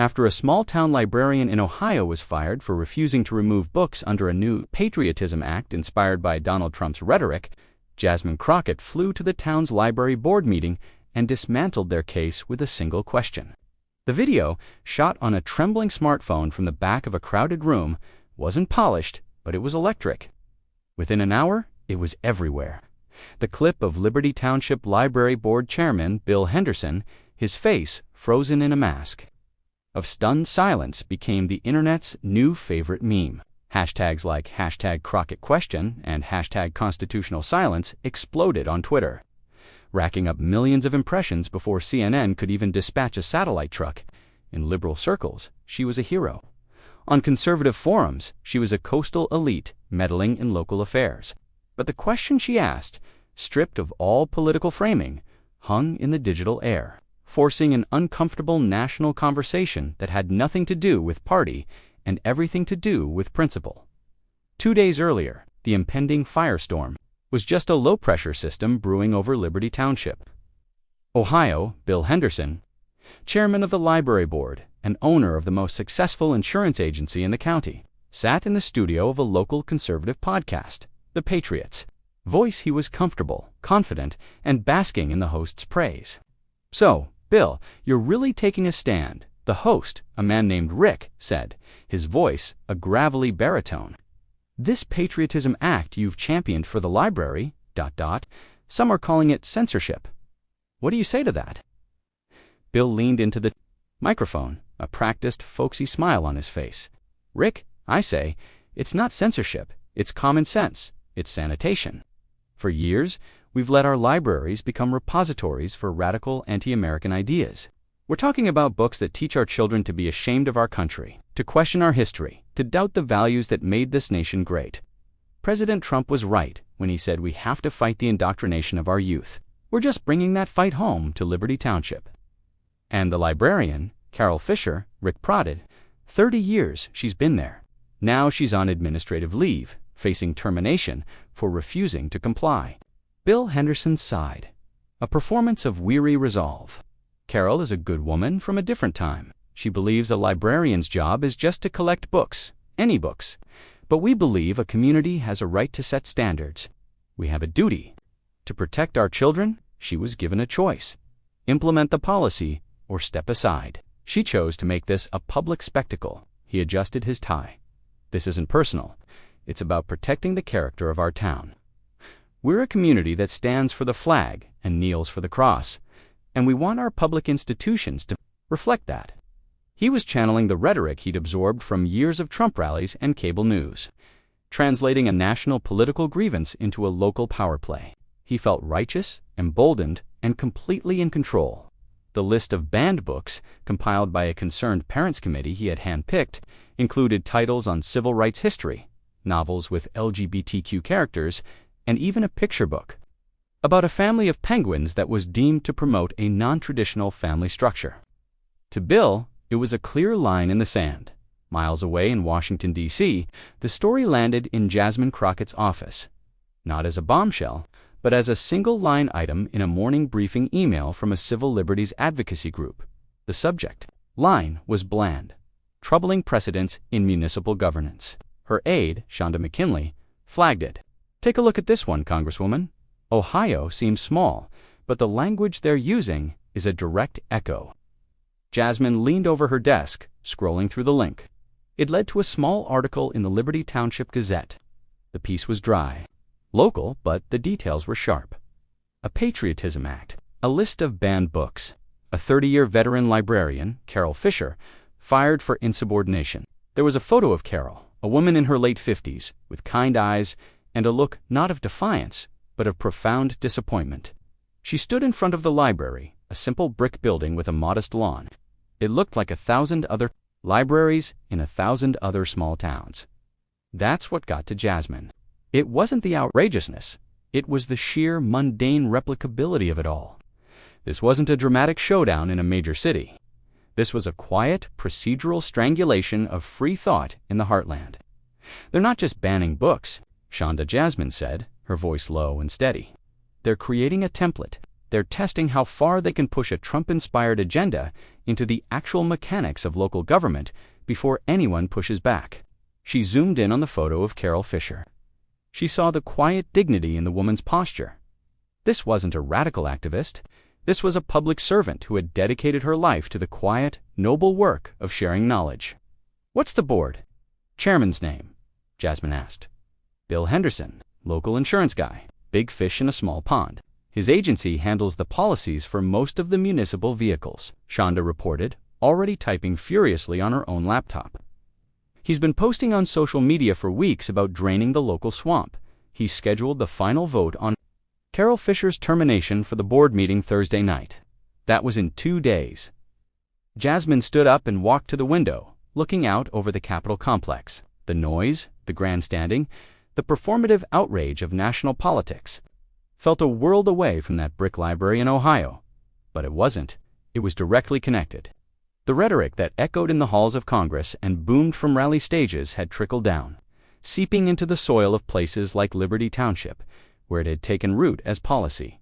After a small-town librarian in Ohio was fired for refusing to remove books under a new Patriotism Act inspired by Donald Trump's rhetoric, Jasmine Crockett flew to the town's library board meeting and dismantled their case with a single question. The video, shot on a trembling smartphone from the back of a crowded room, wasn't polished, but it was electric. Within an hour, it was everywhere. The clip of Liberty Township Library Board Chairman Bill Henderson, his face frozen in a mask of stunned silence, became the internet's new favorite meme. Hashtags like #CrockettQuestion and #constitutionalsilence exploded on Twitter, racking up millions of impressions before CNN could even dispatch a satellite truck. In liberal circles, she was a hero. On conservative forums, she was a coastal elite meddling in local affairs. But the question she asked, stripped of all political framing, hung in the digital air, forcing an uncomfortable national conversation that had nothing to do with party and everything to do with principle. 2 days earlier, the impending firestorm was just a low-pressure system brewing over Liberty Township. Ohio, Bill Henderson, chairman of the library board and owner of the most successful insurance agency in the county, sat in the studio of a local conservative podcast, The Patriots. Voice he was comfortable, confident, and basking in the host's praise. "So, Bill, you're really taking a stand," the host, a man named Rick, said, his voice a gravelly baritone. "This Patriotism Act you've championed for the library, ... some are calling it censorship. What do you say to that?" Bill leaned into the microphone, a practiced, folksy smile on his face. "Rick, I say, it's not censorship, it's common sense, it's sanitation. For years, we've let our libraries become repositories for radical anti-American ideas. We're talking about books that teach our children to be ashamed of our country, to question our history, to doubt the values that made this nation great. President Trump was right when he said we have to fight the indoctrination of our youth. We're just bringing that fight home to Liberty Township." And the librarian, Carol Fisher, Rick prodded, 30 years she's been there. Now she's on administrative leave, facing termination for refusing to comply. Bill Henderson sighed, a performance of weary resolve. Carol is a good woman from a different time. She believes a librarian's job is just to collect books, any books. But we believe a community has a right to set standards. We have a duty. To protect our children, she was given a choice: implement the policy or step aside. She chose to make this a public spectacle. He adjusted his tie. "This isn't personal. It's about protecting the character of our town. We're a community that stands for the flag and kneels for the cross, and we want our public institutions to reflect that." He was channeling the rhetoric he'd absorbed from years of Trump rallies and cable news, translating a national political grievance into a local power play. He felt righteous, emboldened, and completely in control. The list of banned books, compiled by a concerned parents committee he had handpicked, included titles on civil rights history, novels with LGBTQ characters, and even a picture book about a family of penguins that was deemed to promote a non-traditional family structure. To Bill, it was a clear line in the sand. Miles away in Washington, D.C., the story landed in Jasmine Crockett's office, not as a bombshell, but as a single-line item in a morning briefing email from a civil liberties advocacy group. The subject line was bland: troubling precedents in municipal governance. Her aide, Shonda McKinley, flagged it. "Take a look at this one, Congresswoman. Ohio seems small, but the language they're using is a direct echo." Jasmine leaned over her desk, scrolling through the link. It led to a small article in the Liberty Township Gazette. The piece was dry, local, but the details were sharp. A Patriotism Act, a list of banned books, a 30-year veteran librarian, Carol Fisher, fired for insubordination. There was a photo of Carol, a woman in her late 50s, with kind eyes and a look not of defiance, but of profound disappointment. She stood in front of the library, a simple brick building with a modest lawn. It looked like 1,000 other libraries in 1,000 other small towns. That's what got to Jasmine. It wasn't the outrageousness. It was the sheer mundane replicability of it all. This wasn't a dramatic showdown in a major city. This was a quiet, procedural strangulation of free thought in the heartland. "They're not just banning books," Shonda Jasmine said, her voice low and steady. "They're creating a template, They're testing how far they can push a Trump-inspired agenda into the actual mechanics of local government before anyone pushes back. She zoomed in on the photo of Carol Fisher. She saw the quiet dignity in the woman's posture. This wasn't a radical activist. This was a public servant who had dedicated her life to the quiet, noble work of sharing knowledge. "What's the board chairman's name?" Jasmine asked. "Bill Henderson, local insurance guy, big fish in a small pond. His agency handles the policies for most of the municipal vehicles," Shonda reported, already typing furiously on her own laptop. "He's been posting on social media for weeks about draining the local swamp. He's scheduled the final vote on Carol Fisher's termination for the board meeting Thursday night. That was in 2 days." Jasmine stood up and walked to the window, looking out over the Capitol complex. The noise, the grandstanding, the performative outrage of national politics felt a world away from that brick library in Ohio. But it wasn't. It was directly connected. The rhetoric that echoed in the halls of Congress and boomed from rally stages had trickled down, seeping into the soil of places like Liberty Township, where it had taken root as policy.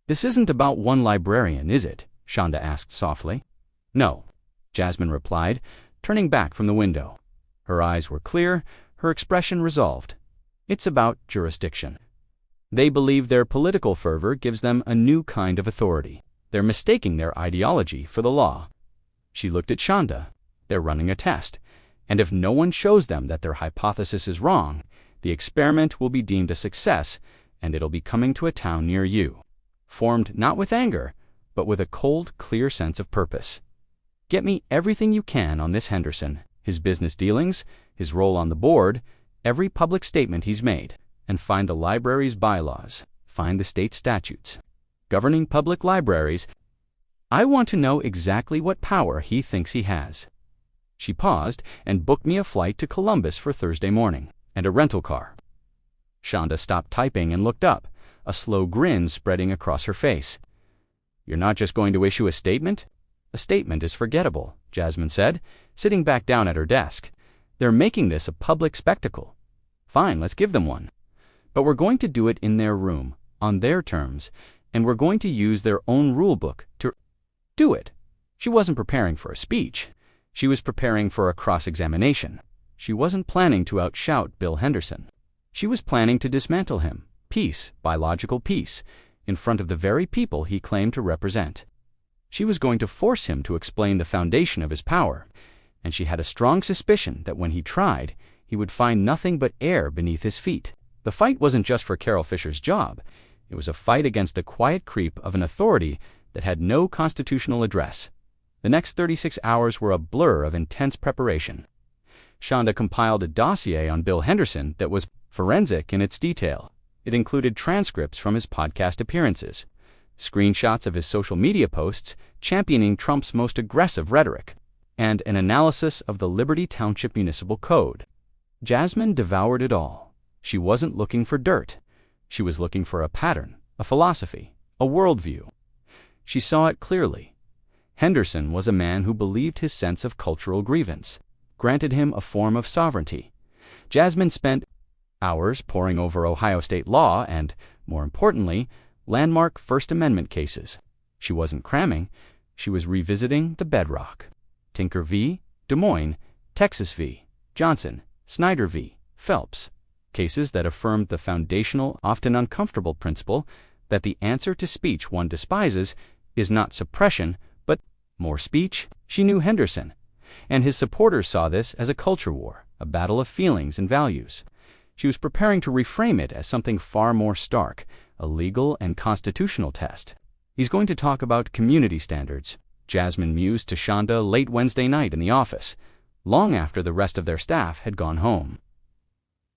"This isn't about one librarian, is it?" Shonda asked softly. "No," Jasmine replied, turning back from the window. Her eyes were clear, her expression resolved. "It's about jurisdiction. They believe their political fervor gives them a new kind of authority. They're mistaking their ideology for the law." She looked at Shonda. "They're running a test, and if no one shows them that their hypothesis is wrong, the experiment will be deemed a success, and it'll be coming to a town near you, formed not with anger, but with a cold, clear sense of purpose. Get me everything you can on this Henderson, his business dealings, his role on the board, every public statement he's made, and find the library's bylaws, find the state statutes governing public libraries. I want to know exactly what power he thinks he has." She paused and booked me a flight to Columbus for Thursday morning, and a rental car. Shonda stopped typing and looked up, a slow grin spreading across her face. "You're not just going to issue a statement?" "A statement is forgettable," Jasmine said, sitting back down at her desk. "They're making this a public spectacle. Fine, let's give them one. But we're going to do it in their room, on their terms, and we're going to use their own rule book to do it." She wasn't preparing for a speech. She was preparing for a cross-examination. She wasn't planning to outshout Bill Henderson. She was planning to dismantle him, piece by logical piece, in front of the very people he claimed to represent. She was going to force him to explain the foundation of his power, and she had a strong suspicion that when he tried, he would find nothing but air beneath his feet. The fight wasn't just for Carol Fisher's job. It was a fight against the quiet creep of an authority that had no constitutional address. The next 36 hours were a blur of intense preparation. Shonda compiled a dossier on Bill Henderson that was forensic in its detail. It included transcripts from his podcast appearances, screenshots of his social media posts championing Trump's most aggressive rhetoric, and an analysis of the Liberty Township Municipal Code. Jasmine devoured it all. She wasn't looking for dirt. She was looking for a pattern, a philosophy, a worldview. She saw it clearly. Henderson was a man who believed his sense of cultural grievance granted him a form of sovereignty. Jasmine spent hours poring over Ohio state law and, more importantly, landmark First Amendment cases. She wasn't cramming. She was revisiting the bedrock. Tinker v. Des Moines, Texas v. Johnson, Snyder v. Phelps. Cases that affirmed the foundational, often uncomfortable principle that the answer to speech one despises is not suppression, but more speech. She knew Henderson, and his supporters saw this as a culture war, a battle of feelings and values. She was preparing to reframe it as something far more stark, a legal and constitutional test. "He's going to talk about community standards," Jasmine mused to Shonda late Wednesday night in the office, long after the rest of their staff had gone home.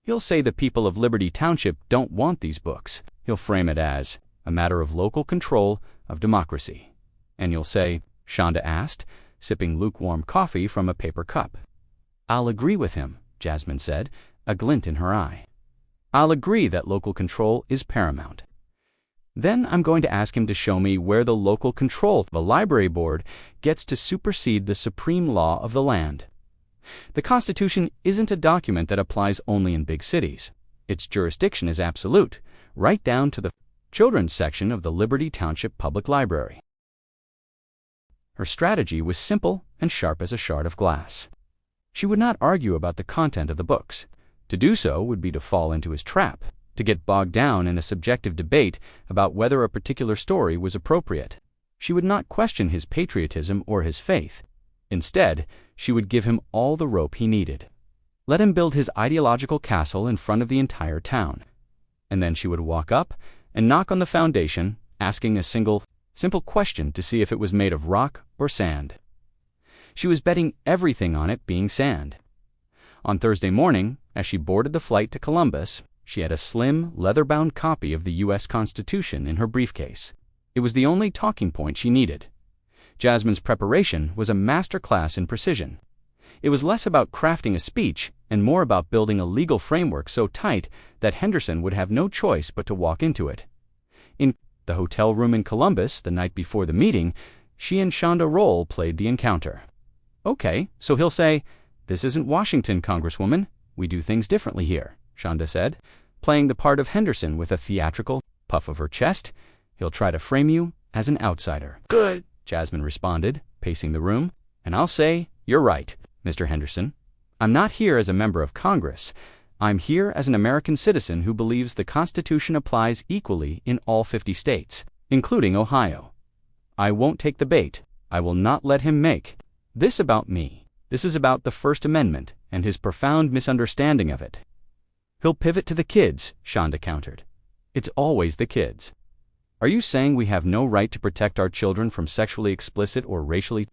"He'll say the people of Liberty Township don't want these books. He'll frame it as a matter of local control of democracy." "And you'll say," Shonda asked, sipping lukewarm coffee from a paper cup. "I'll agree with him," Jasmine said, a glint in her eye. "I'll agree that local control is paramount. Then I'm going to ask him to show me where the local control of the library board gets to supersede the supreme law of the land. The Constitution isn't a document that applies only in big cities. Its jurisdiction is absolute, right down to the children's section of the Liberty Township Public Library. Her strategy was simple and sharp as a shard of glass. She would not argue about the content of the books. To do so would be to fall into his trap, to get bogged down in a subjective debate about whether a particular story was appropriate. She would not question his patriotism or his faith. Instead, she would give him all the rope he needed. Let him build his ideological castle in front of the entire town. And then she would walk up and knock on the foundation, asking a simple question to see if it was made of rock or sand. She was betting everything on it being sand. On Thursday morning, as she boarded the flight to Columbus, she had a slim, leather-bound copy of the U.S. Constitution in her briefcase. It was the only talking point she needed. Jasmine's preparation was a master class in precision. It was less about crafting a speech and more about building a legal framework so tight that Henderson would have no choice but to walk into it. In the hotel room in Columbus the night before the meeting, she and Shonda Rhill played the encounter. "Okay, so he'll say, 'This isn't Washington, Congresswoman. We do things differently here,'" Shonda said, playing the part of Henderson with a theatrical puff of her chest. "He'll try to frame you as an outsider." "Good," Jasmine responded, pacing the room. "And I'll say, 'You're right, Mr. Henderson. I'm not here as a member of Congress. I'm here as an American citizen who believes the Constitution applies equally in all 50 states, including Ohio. I won't take the bait. I will not let him make this about me. This is about the First Amendment and his profound misunderstanding of it." "He'll pivot to the kids," Shonda countered. "It's always the kids." "Are you saying we have no right to protect our children from sexually explicit or racially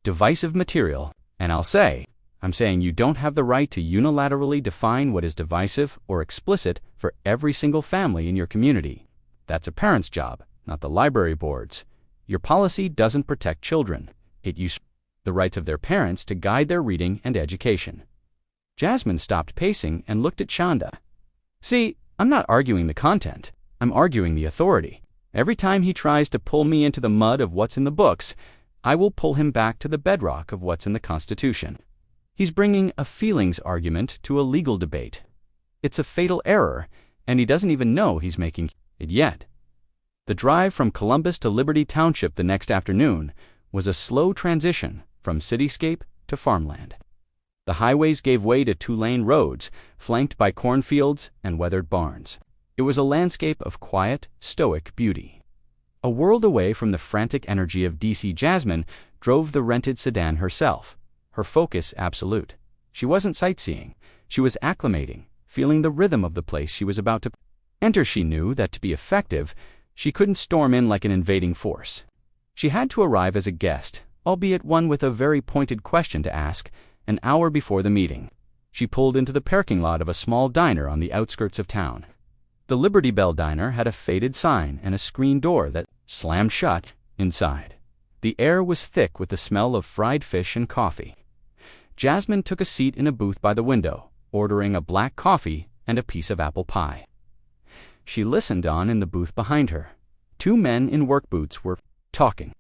divisive material? And I'm saying you don't have the right to unilaterally define what is divisive or explicit for every single family in your community. That's a parent's job, not the library board's. Your policy doesn't protect children. It uses the rights of their parents to guide their reading and education." Jasmine stopped pacing and looked at Shonda. "See, I'm not arguing the content. I'm arguing the authority. Every time he tries to pull me into the mud of what's in the books, I will pull him back to the bedrock of what's in the Constitution. He's bringing a feelings argument to a legal debate. It's a fatal error, and he doesn't even know he's making it yet." The drive from Columbus to Liberty Township the next afternoon was a slow transition from cityscape to farmland. The highways gave way to two-lane roads, flanked by cornfields and weathered barns. It was a landscape of quiet, stoic beauty. A world away from the frantic energy of D.C. Jasmine drove the rented sedan herself, her focus absolute. She wasn't sightseeing. She was acclimating, feeling the rhythm of the place she was about to enter. She knew that to be effective, she couldn't storm in like an invading force. She had to arrive as a guest, albeit one with a very pointed question to ask, an hour before the meeting. She pulled into the parking lot of a small diner on the outskirts of town. The Liberty Bell Diner had a faded sign and a screen door that slammed shut inside. The air was thick with the smell of fried fish and coffee. Jasmine took a seat in a booth by the window, ordering a black coffee and a piece of apple pie. She listened on in the booth behind her. Two men in work boots were talking.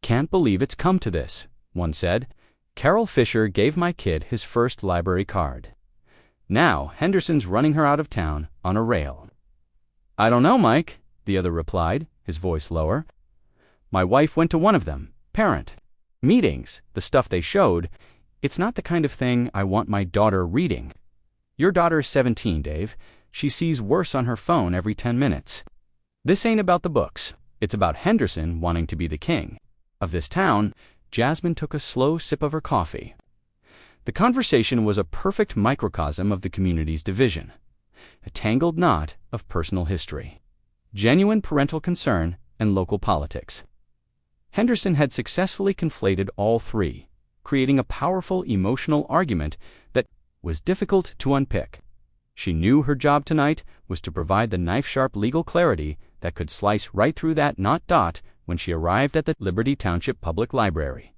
"Can't believe it's come to this," one said. "Carol Fisher gave my kid his first library card. Now Henderson's running her out of town on a rail." "I don't know, Mike," the other replied, his voice lower. "My wife went to one of them, parent meetings. The stuff they showed, it's not the kind of thing I want my daughter reading. Your daughter's 17, Dave. She sees worse on her phone every 10 minutes. This ain't about the books. It's about Henderson wanting to be the king of this town." Jasmine took a slow sip of her coffee. The conversation was a perfect microcosm of the community's division, a tangled knot of personal history, genuine parental concern, and local politics. Henderson had successfully conflated all three, creating a powerful emotional argument that was difficult to unpick. She knew her job tonight was to provide the knife-sharp legal clarity that could slice right through that knot dot when she arrived at the Liberty Township Public Library.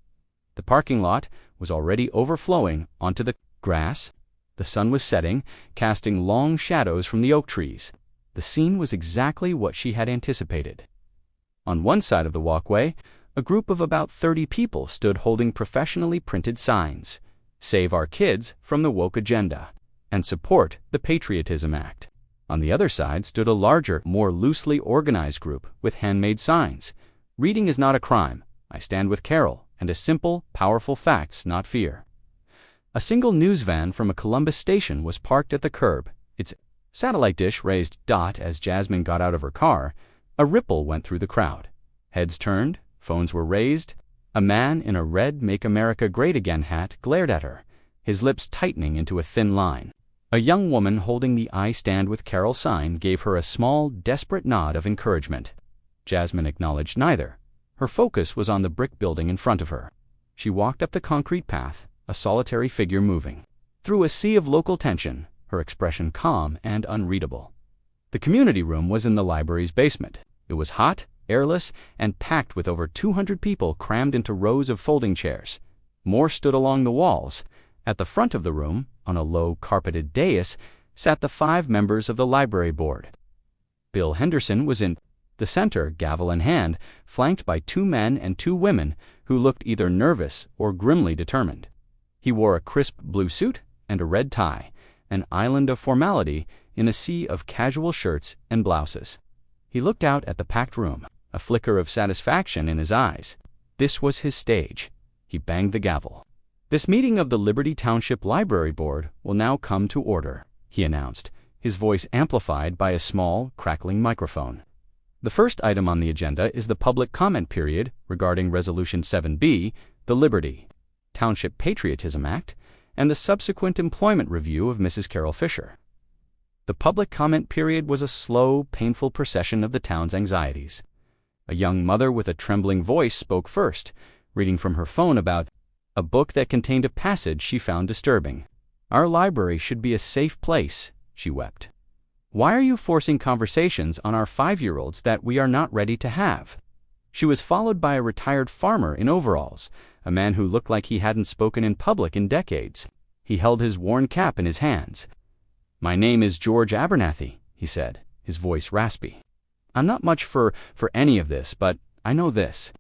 The parking lot was already overflowing onto the grass. The sun was setting, casting long shadows from the oak trees. The scene was exactly what she had anticipated. On one side of the walkway, a group of about 30 people stood holding professionally printed signs, "Save our kids from the woke agenda," and "Support the Patriotism Act." On the other side stood a larger, more loosely organized group with handmade signs. "Reading is not a crime. I stand with Carol, and a simple, powerful facts, not fear." A single news van from a Columbus station was parked at the curb, its satellite dish raised. As Jasmine got out of her car, a ripple went through the crowd. Heads turned, phones were raised. A man in a red "Make America Great Again" hat glared at her, his lips tightening into a thin line. A young woman holding the "I Stand with Carol" sign gave her a small, desperate nod of encouragement. Jasmine acknowledged neither. Her focus was on the brick building in front of her. She walked up the concrete path, a solitary figure moving through a sea of local tension, her expression calm and unreadable. The community room was in the library's basement. It was hot, airless, and packed with over 200 people crammed into rows of folding chairs. More stood along the walls. At the front of the room, on a low, carpeted dais, sat the 5 members of the library board. Bill Henderson was in the center, gavel in hand, flanked by 2 men and 2 women who looked either nervous or grimly determined. He wore a crisp blue suit and a red tie, an island of formality in a sea of casual shirts and blouses. He looked out at the packed room, a flicker of satisfaction in his eyes. This was his stage. He banged the gavel. "This meeting of the Liberty Township Library Board will now come to order," he announced, his voice amplified by a small, crackling microphone. "The first item on the agenda is the public comment period regarding Resolution 7B, the Liberty Township Patriotism Act, and the subsequent employment review of Mrs. Carol Fisher." The public comment period was a slow, painful procession of the town's anxieties. A young mother with a trembling voice spoke first, reading from her phone about a book that contained a passage she found disturbing. "Our library should be a safe place," she wept. "Why are you forcing conversations on our 5-year-olds that we are not ready to have?" She was followed by a retired farmer in overalls, a man who looked like he hadn't spoken in public in decades. He held his worn cap in his hands. "My name is George Abernathy," he said, his voice raspy. "I'm not much for any of this, but I know this.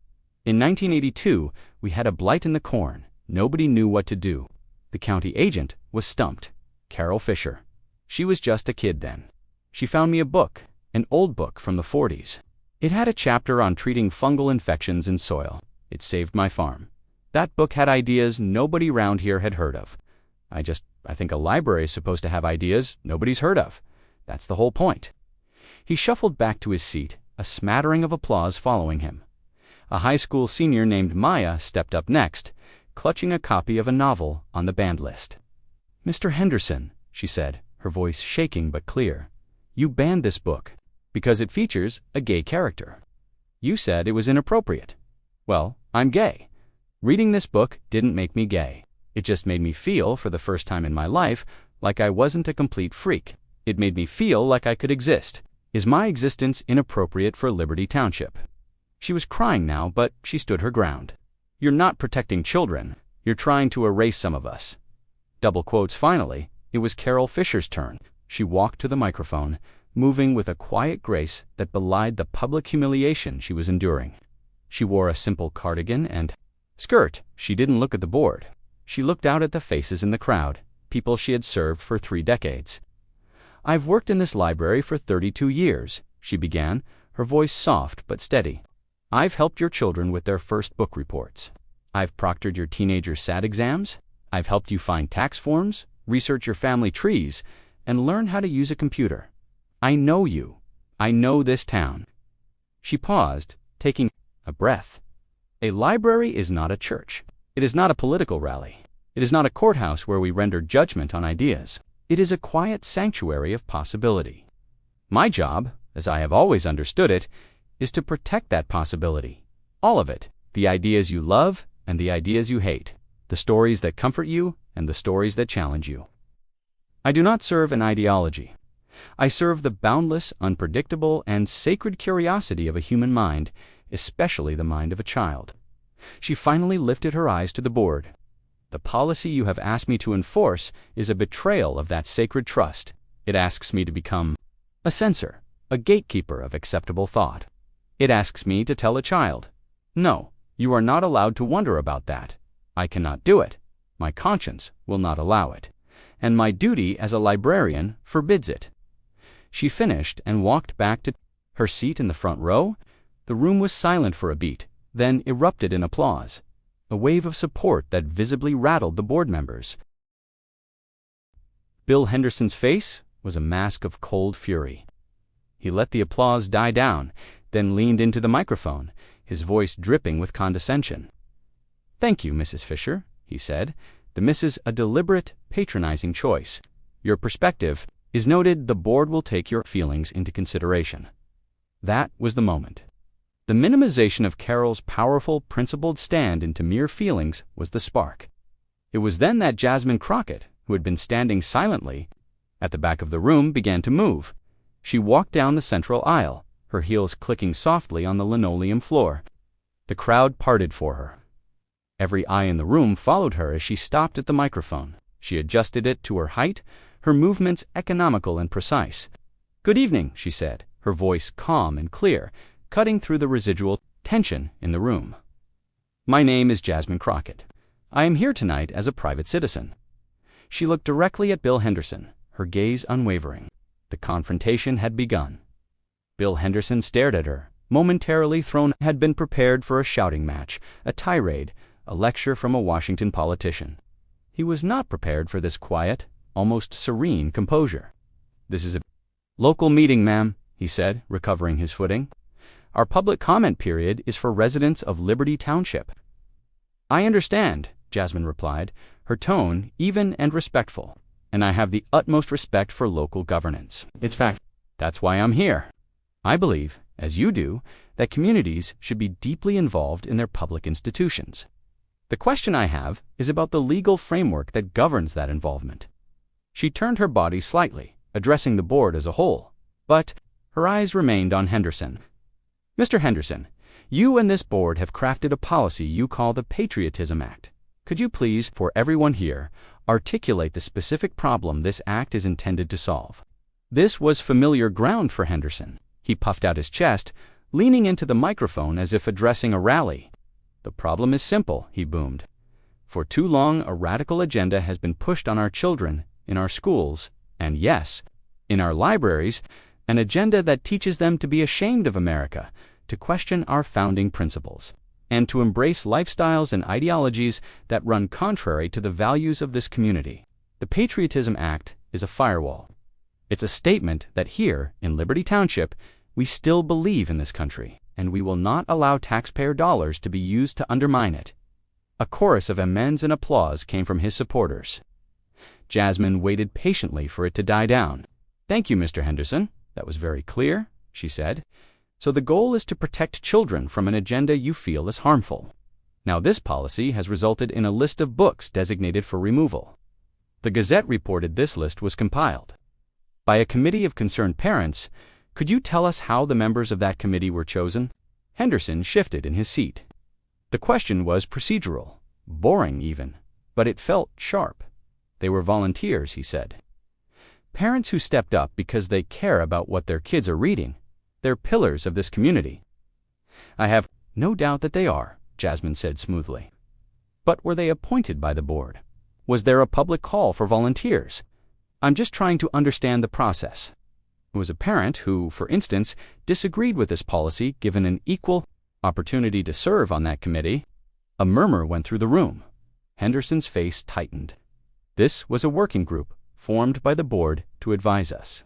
In 1982, we had a blight in the corn. Nobody knew what to do. The county agent was stumped. Carol Fisher. She was just a kid then. She found me a book, an old book from the 40s. It had a chapter on treating fungal infections in soil. It saved my farm. That book had ideas nobody round here had heard of. I think a library is supposed to have ideas nobody's heard of. That's the whole point." He shuffled back to his seat, a smattering of applause following him. A high school senior named Maya stepped up next, clutching a copy of a novel on the banned list. "Mr. Henderson," she said, her voice shaking but clear, "you banned this book because it features a gay character. You said it was inappropriate. Well, I'm gay. Reading this book didn't make me gay. It just made me feel, for the first time in my life, like I wasn't a complete freak. It made me feel like I could exist. Is my existence inappropriate for Liberty Township?" She was crying now, but she stood her ground. "You're not protecting children. You're trying to erase some of us." Double quotes. Finally, it was Carol Fisher's turn. She walked to the microphone, moving with a quiet grace that belied the public humiliation she was enduring. She wore a simple cardigan and skirt. She didn't look at the board. She looked out at the faces in the crowd, people she had served for 3 decades. "I've worked in this library for 32 years, she began, her voice soft but steady. "I've helped your children with their first book reports. I've proctored your teenagers' SAT exams. I've helped you find tax forms, research your family trees, and learn how to use a computer. I know you. I know this town." She paused, taking a breath. "A library is not a church. It is not a political rally. It is not a courthouse where we render judgment on ideas. It is a quiet sanctuary of possibility. My job, as I have always understood it, is to protect that possibility. All of it. The ideas you love and the ideas you hate. The stories that comfort you and the stories that challenge you. I do not serve an ideology. I serve the boundless, unpredictable, and sacred curiosity of a human mind, especially the mind of a child." She finally lifted her eyes to the board. "The policy you have asked me to enforce is a betrayal of that sacred trust. It asks me to become a censor, a gatekeeper of acceptable thought. It asks me to tell a child, 'No, you are not allowed to wonder about that.' I cannot do it. My conscience will not allow it. And my duty as a librarian forbids it." She finished and walked back to her seat in the front row. The room was silent for a beat, then erupted in applause, a wave of support that visibly rattled the board members. Bill Henderson's face was a mask of cold fury. He let the applause die down, then leaned into the microphone, his voice dripping with condescension. "Thank you, Mrs. Fisher," he said. "The Mrs. a deliberate, patronizing choice. Your perspective is noted. The board will take your feelings into consideration." That was the moment. The minimization of Carol's powerful, principled stand into mere feelings was the spark. It was then that Jasmine Crockett, who had been standing silently at the back of the room, began to move. She walked down the central aisle, her heels clicking softly on the linoleum floor. The crowd parted for her. Every eye in the room followed her as she stopped at the microphone. She adjusted it to her height, her movements economical and precise. "Good evening," she said, her voice calm and clear, cutting through the residual tension in the room. "My name is Jasmine Crockett. I am here tonight as a private citizen." She looked directly at Bill Henderson, her gaze unwavering. The confrontation had begun. Bill Henderson stared at her, momentarily thrown, had been prepared for a shouting match, a tirade, a lecture from a Washington politician. He was not prepared for this quiet, almost serene composure. "This is a local meeting, ma'am," he said, recovering his footing. "Our public comment period is for residents of Liberty Township." "I understand," Jasmine replied, her tone even and respectful. "And I have the utmost respect for local governance. It's fact. That's why I'm here. I believe, as you do, that communities should be deeply involved in their public institutions. The question I have is about the legal framework that governs that involvement." She turned her body slightly, addressing the board as a whole, but her eyes remained on Henderson. "Mr. Henderson, you and this board have crafted a policy you call the Patriotism Act. Could you please, for everyone here, articulate the specific problem this act is intended to solve?" This was familiar ground for Henderson. He puffed out his chest, leaning into the microphone as if addressing a rally. "The problem is simple," he boomed. "For too long, a radical agenda has been pushed on our children, in our schools, and yes, in our libraries, an agenda that teaches them to be ashamed of America, to question our founding principles, and to embrace lifestyles and ideologies that run contrary to the values of this community. The Patriotism Act is a firewall. It's a statement that here, in Liberty Township, we still believe in this country, and we will not allow taxpayer dollars to be used to undermine it." A chorus of amens and applause came from his supporters. Jasmine waited patiently for it to die down. "Thank you, Mr. Henderson. That was very clear," she said. "So the goal is to protect children from an agenda you feel is harmful. Now this policy has resulted in a list of books designated for removal. The Gazette reported this list was compiled by a committee of concerned parents. Could you tell us how the members of that committee were chosen?" Henderson shifted in his seat. The question was procedural, boring even, but it felt sharp. "They were volunteers," he said. "Parents who stepped up because they care about what their kids are reading. They're pillars of this community." "I have no doubt that they are," Jasmine said smoothly. "But were they appointed by the board? Was there a public call for volunteers? I'm just trying to understand the process." It was a parent who, for instance, disagreed with this policy given an equal opportunity to serve on that committee. A murmur went through the room. Henderson's face tightened. This was a working group formed by the board to advise us.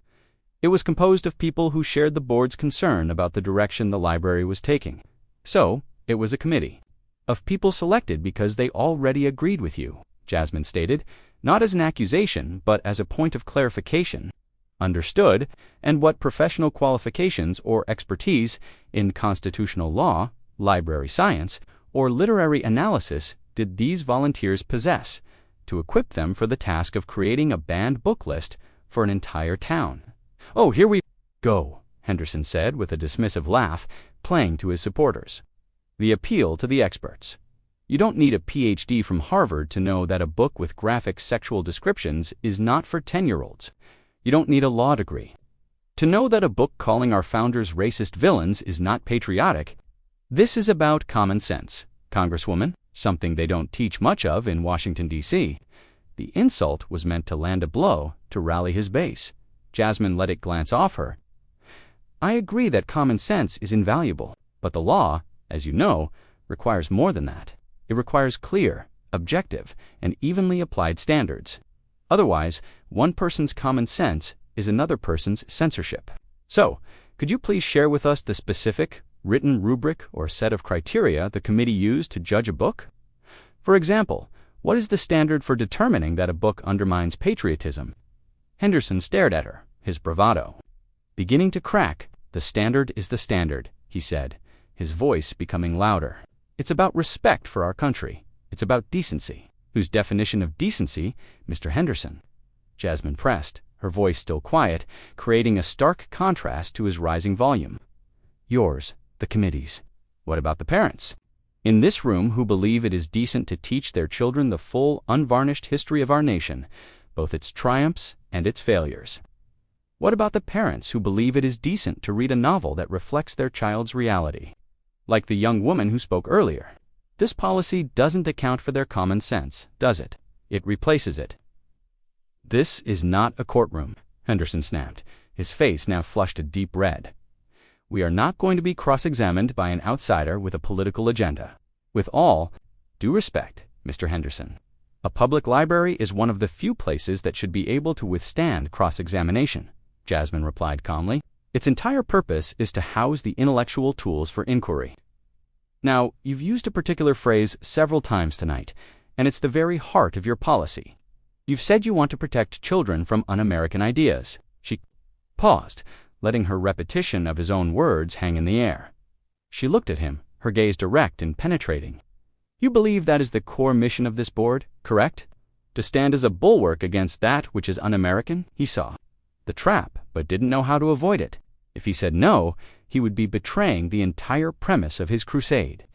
It was composed of people who shared the board's concern about the direction the library was taking. So, it was a committee of people selected because they already agreed with you, Jasmine stated, not as an accusation, but as a point of clarification. Understood, and what professional qualifications or expertise in constitutional law, library science, or literary analysis did these volunteers possess to equip them for the task of creating a banned book list for an entire town? "Oh, here we go," Henderson said with a dismissive laugh, playing to his supporters. The appeal to the experts. You don't need a PhD from Harvard to know that a book with graphic sexual descriptions is not for 10-year-olds. You don't need a law degree to know that a book calling our founders racist villains is not patriotic. This is about common sense, Congresswoman, something they don't teach much of in Washington, D.C. The insult was meant to land a blow to rally his base. Jasmine let it glance off her. "I agree that common sense is invaluable, but the law, as you know, requires more than that. It requires clear, objective, and evenly applied standards. Otherwise, one person's common sense is another person's censorship. So, could you please share with us the specific, written rubric or set of criteria the committee used to judge a book? For example, what is the standard for determining that a book undermines patriotism?" Henderson stared at her, his bravado beginning to crack. "The standard is the standard," he said, his voice becoming louder. "It's about respect for our country. It's about decency." "Whose definition of decency, Mr. Henderson?" Jasmine pressed, her voice still quiet, creating a stark contrast to his rising volume. "Yours, the committee's." "What about the parents in this room who believe it is decent to teach their children the full, unvarnished history of our nation, both its triumphs and its failures? What about the parents who believe it is decent to read a novel that reflects their child's reality? Like the young woman who spoke earlier. This policy doesn't account for their common sense, does it? It replaces it." "This is not a courtroom," Henderson snapped, his face now flushed a deep red. "We are not going to be cross-examined by an outsider with a political agenda. With all due respect, Mr. Henderson, a public library is one of the few places that should be able to withstand cross-examination," Jasmine replied calmly. "Its entire purpose is to house the intellectual tools for inquiry. Now, you've used a particular phrase several times tonight, and it's the very heart of your policy. You've said you want to protect children from un-American ideas." She paused, letting her repetition of his own words hang in the air. She looked at him, her gaze direct and penetrating. "You believe that is the core mission of this board, correct? To stand as a bulwark against that which is un-American?" He saw the trap, but didn't know how to avoid it. If he said no, he would be betraying the entire premise of his crusade.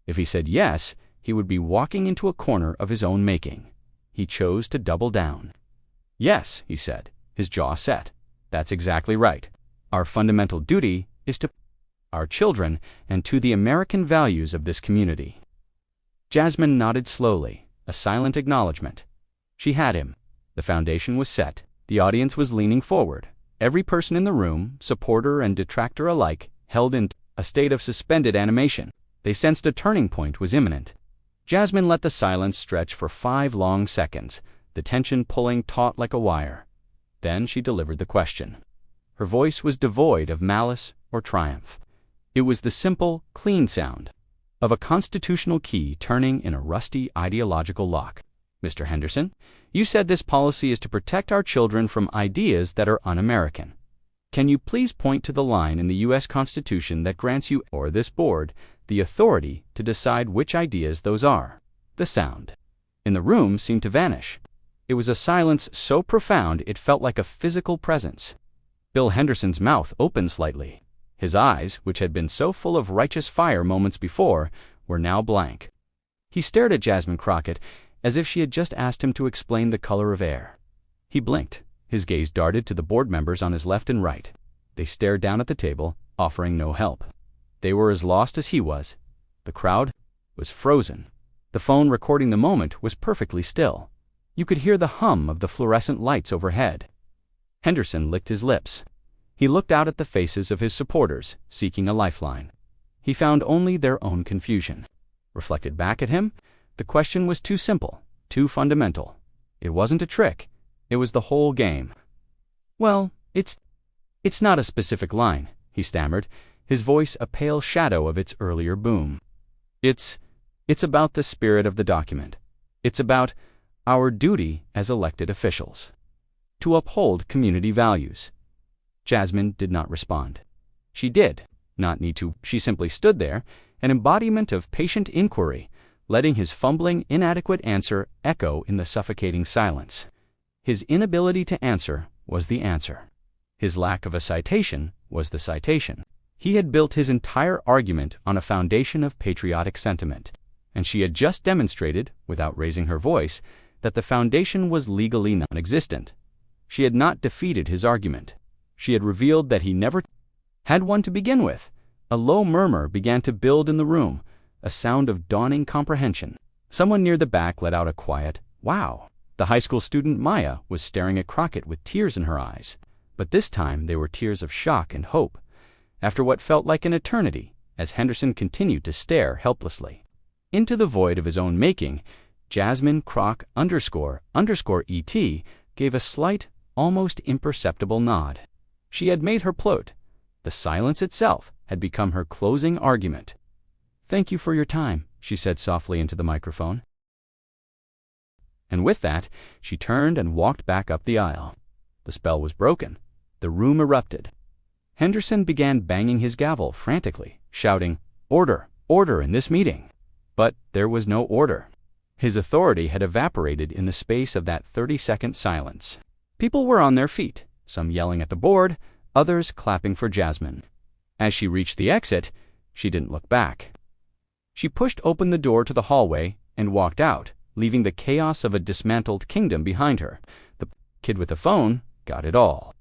If he said yes, he would be walking into a corner of his own making. He chose to double down. "Yes," he said, his jaw set. "That's exactly right. Our fundamental duty is to our children and to the American values of this community." Jasmine nodded slowly, a silent acknowledgement. She had him. The foundation was set. The audience was leaning forward. Every person in the room, supporter and detractor alike, held in a state of suspended animation. They sensed a turning point was imminent. Jasmine let the silence stretch for 5 long seconds, the tension pulling taut like a wire. Then she delivered the question. Her voice was devoid of malice or triumph. It was the simple, clean sound of a constitutional key turning in a rusty ideological lock. "Mr. Henderson, you said this policy is to protect our children from ideas that are un-American. Can you please point to the line in the U.S. Constitution that grants you or this board the authority to decide which ideas those are?" The sound in the room seemed to vanish. It was a silence so profound it felt like a physical presence. Bill Henderson's mouth opened slightly. His eyes, which had been so full of righteous fire moments before, were now blank. He stared at Jasmine Crockett as if she had just asked him to explain the color of air. He blinked. His gaze darted to the board members on his left and right. They stared down at the table, offering no help. They were as lost as he was. The crowd was frozen. The phone recording the moment was perfectly still. You could hear the hum of the fluorescent lights overhead. Henderson licked his lips. He looked out at the faces of his supporters, seeking a lifeline. He found only their own confusion. Reflected back at him, the question was too simple, too fundamental. It wasn't a trick. It was the whole game. "Well, it's not a specific line," he stammered, his voice a pale shadow of its earlier boom. It's about the spirit of the document. It's about our duty as elected officials to uphold community values." Jasmine did not respond. She did not need to. She simply stood there, an embodiment of patient inquiry, letting his fumbling, inadequate answer echo in the suffocating silence. His inability to answer was the answer. His lack of a citation was the citation. He had built his entire argument on a foundation of patriotic sentiment, and she had just demonstrated, without raising her voice, that the foundation was legally non-existent. She had not defeated his argument. She had revealed that he never had one to begin with. A low murmur began to build in the room, a sound of dawning comprehension. Someone near the back let out a quiet, "Wow." The high school student Maya was staring at Crockett with tears in her eyes. But this time they were tears of shock and hope, after what felt like an eternity, as Henderson continued to stare helplessly into the void of his own making. Jasmine Crock __ET gave a slight, almost imperceptible nod. She had made her plot. The silence itself had become her closing argument. "Thank you for your time," she said softly into the microphone. And with that, she turned and walked back up the aisle. The spell was broken. The room erupted. Henderson began banging his gavel frantically, shouting, "Order! Order in this meeting!" But there was no order. His authority had evaporated in the space of that 30-second silence. People were on their feet, some yelling at the board, others clapping for Jasmine. As she reached the exit, she didn't look back. She pushed open the door to the hallway and walked out, leaving the chaos of a dismantled kingdom behind her. The kid with the phone got it all.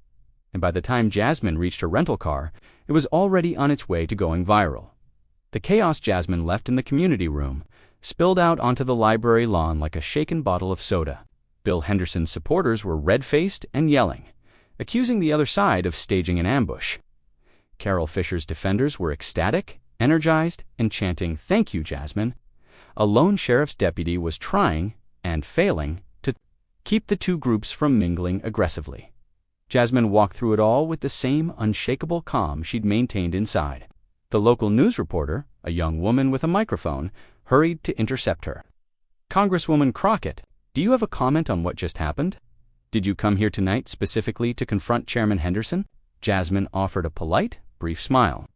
And by the time Jasmine reached her rental car, it was already on its way to going viral. The chaos Jasmine left in the community room spilled out onto the library lawn like a shaken bottle of soda. Bill Henderson's supporters were red-faced and yelling, accusing the other side of staging an ambush. Carol Fisher's defenders were ecstatic, energized, and chanting, "Thank you, Jasmine." A lone sheriff's deputy was trying, and failing, to keep the two groups from mingling aggressively. Jasmine walked through it all with the same unshakable calm she'd maintained inside. The local news reporter, a young woman with a microphone, hurried to intercept her. "Congresswoman Crockett, do you have a comment on what just happened? Did you come here tonight specifically to confront Chairman Henderson?" Jasmine offered a polite, brief smile.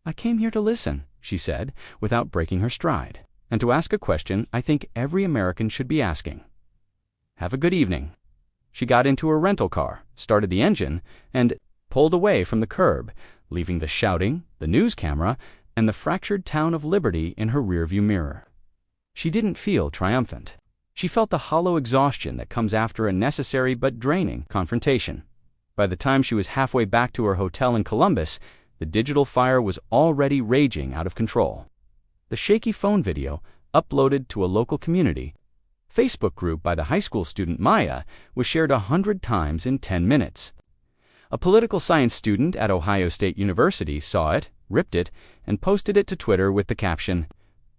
"I came here to listen," she said, without breaking her stride, "and to ask a question I think every American should be asking. Have a good evening." She got into her rental car, started the engine, and pulled away from the curb, leaving the shouting, the news camera, and the fractured town of Liberty in her rearview mirror. She didn't feel triumphant. She felt the hollow exhaustion that comes after a necessary but draining confrontation. By the time she was halfway back to her hotel in Columbus, the digital fire was already raging out of control. The shaky phone video, uploaded to a local community Facebook group by the high school student Maya, was shared 100 times in 10 minutes. A political science student at Ohio State University saw it, ripped it, and posted it to Twitter with the caption,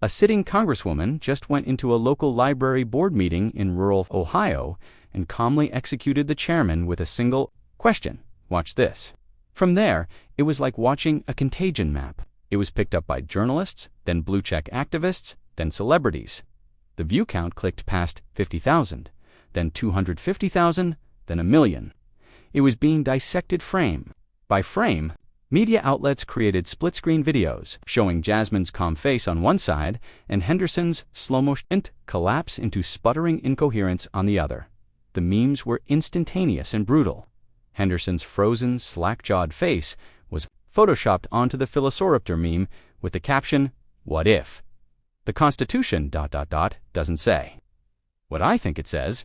"A sitting congresswoman just went into a local library board meeting in rural Ohio and calmly executed the chairman with a single question. Watch this." From there, it was like watching a contagion map. It was picked up by journalists, then blue-check activists, then celebrities. The view count clicked past 50,000, then 250,000, then 1,000,000. It was being dissected frame by frame. Media outlets created split-screen videos showing Jasmine's calm face on one side and Henderson's slow-motion collapse into sputtering incoherence on the other. The memes were instantaneous and brutal. Henderson's frozen, slack-jawed face was photoshopped onto the Philosopher meme with the caption, "What if?" The Constitution ... doesn't say. What I think it says.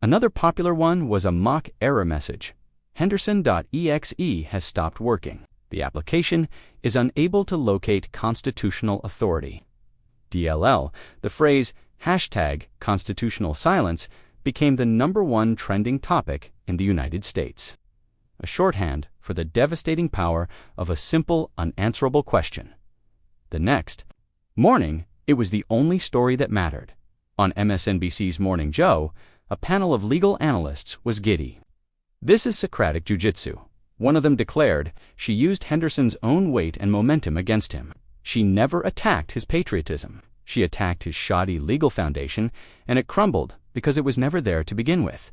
Another popular one was a mock error message. Henderson.exe has stopped working. The application is unable to constitutional authority. DLL, the phrase #constitutional silence became the #1 trending topic in the United States. A shorthand for the devastating power of a simple, unanswerable question. The next morning, it was the only story that mattered. On MSNBC's Morning Joe, a panel of legal analysts was giddy. "This is Socratic jiu-jitsu." One of them declared she used Henderson's own weight and momentum against him. She never attacked his patriotism. She attacked his shoddy legal foundation, and it crumbled because it was never there to begin with.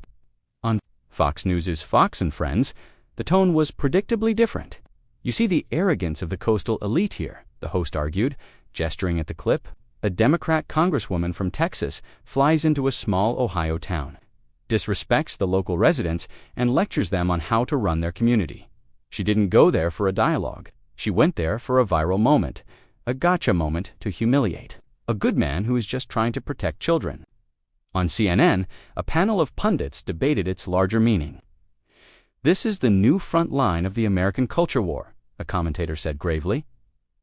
On Fox News' Fox and Friends, the tone was predictably different. "You see the arrogance of the coastal elite here," the host argued, gesturing at the clip. A Democrat congresswoman from Texas flies into a small Ohio town, disrespects the local residents, and lectures them on how to run their community. She didn't go there for a dialogue. She went there for a viral moment, a gotcha moment to humiliate a good man who is just trying to protect children. On CNN, a panel of pundits debated its larger meaning. "This is the new front line of the American culture war," a commentator said gravely.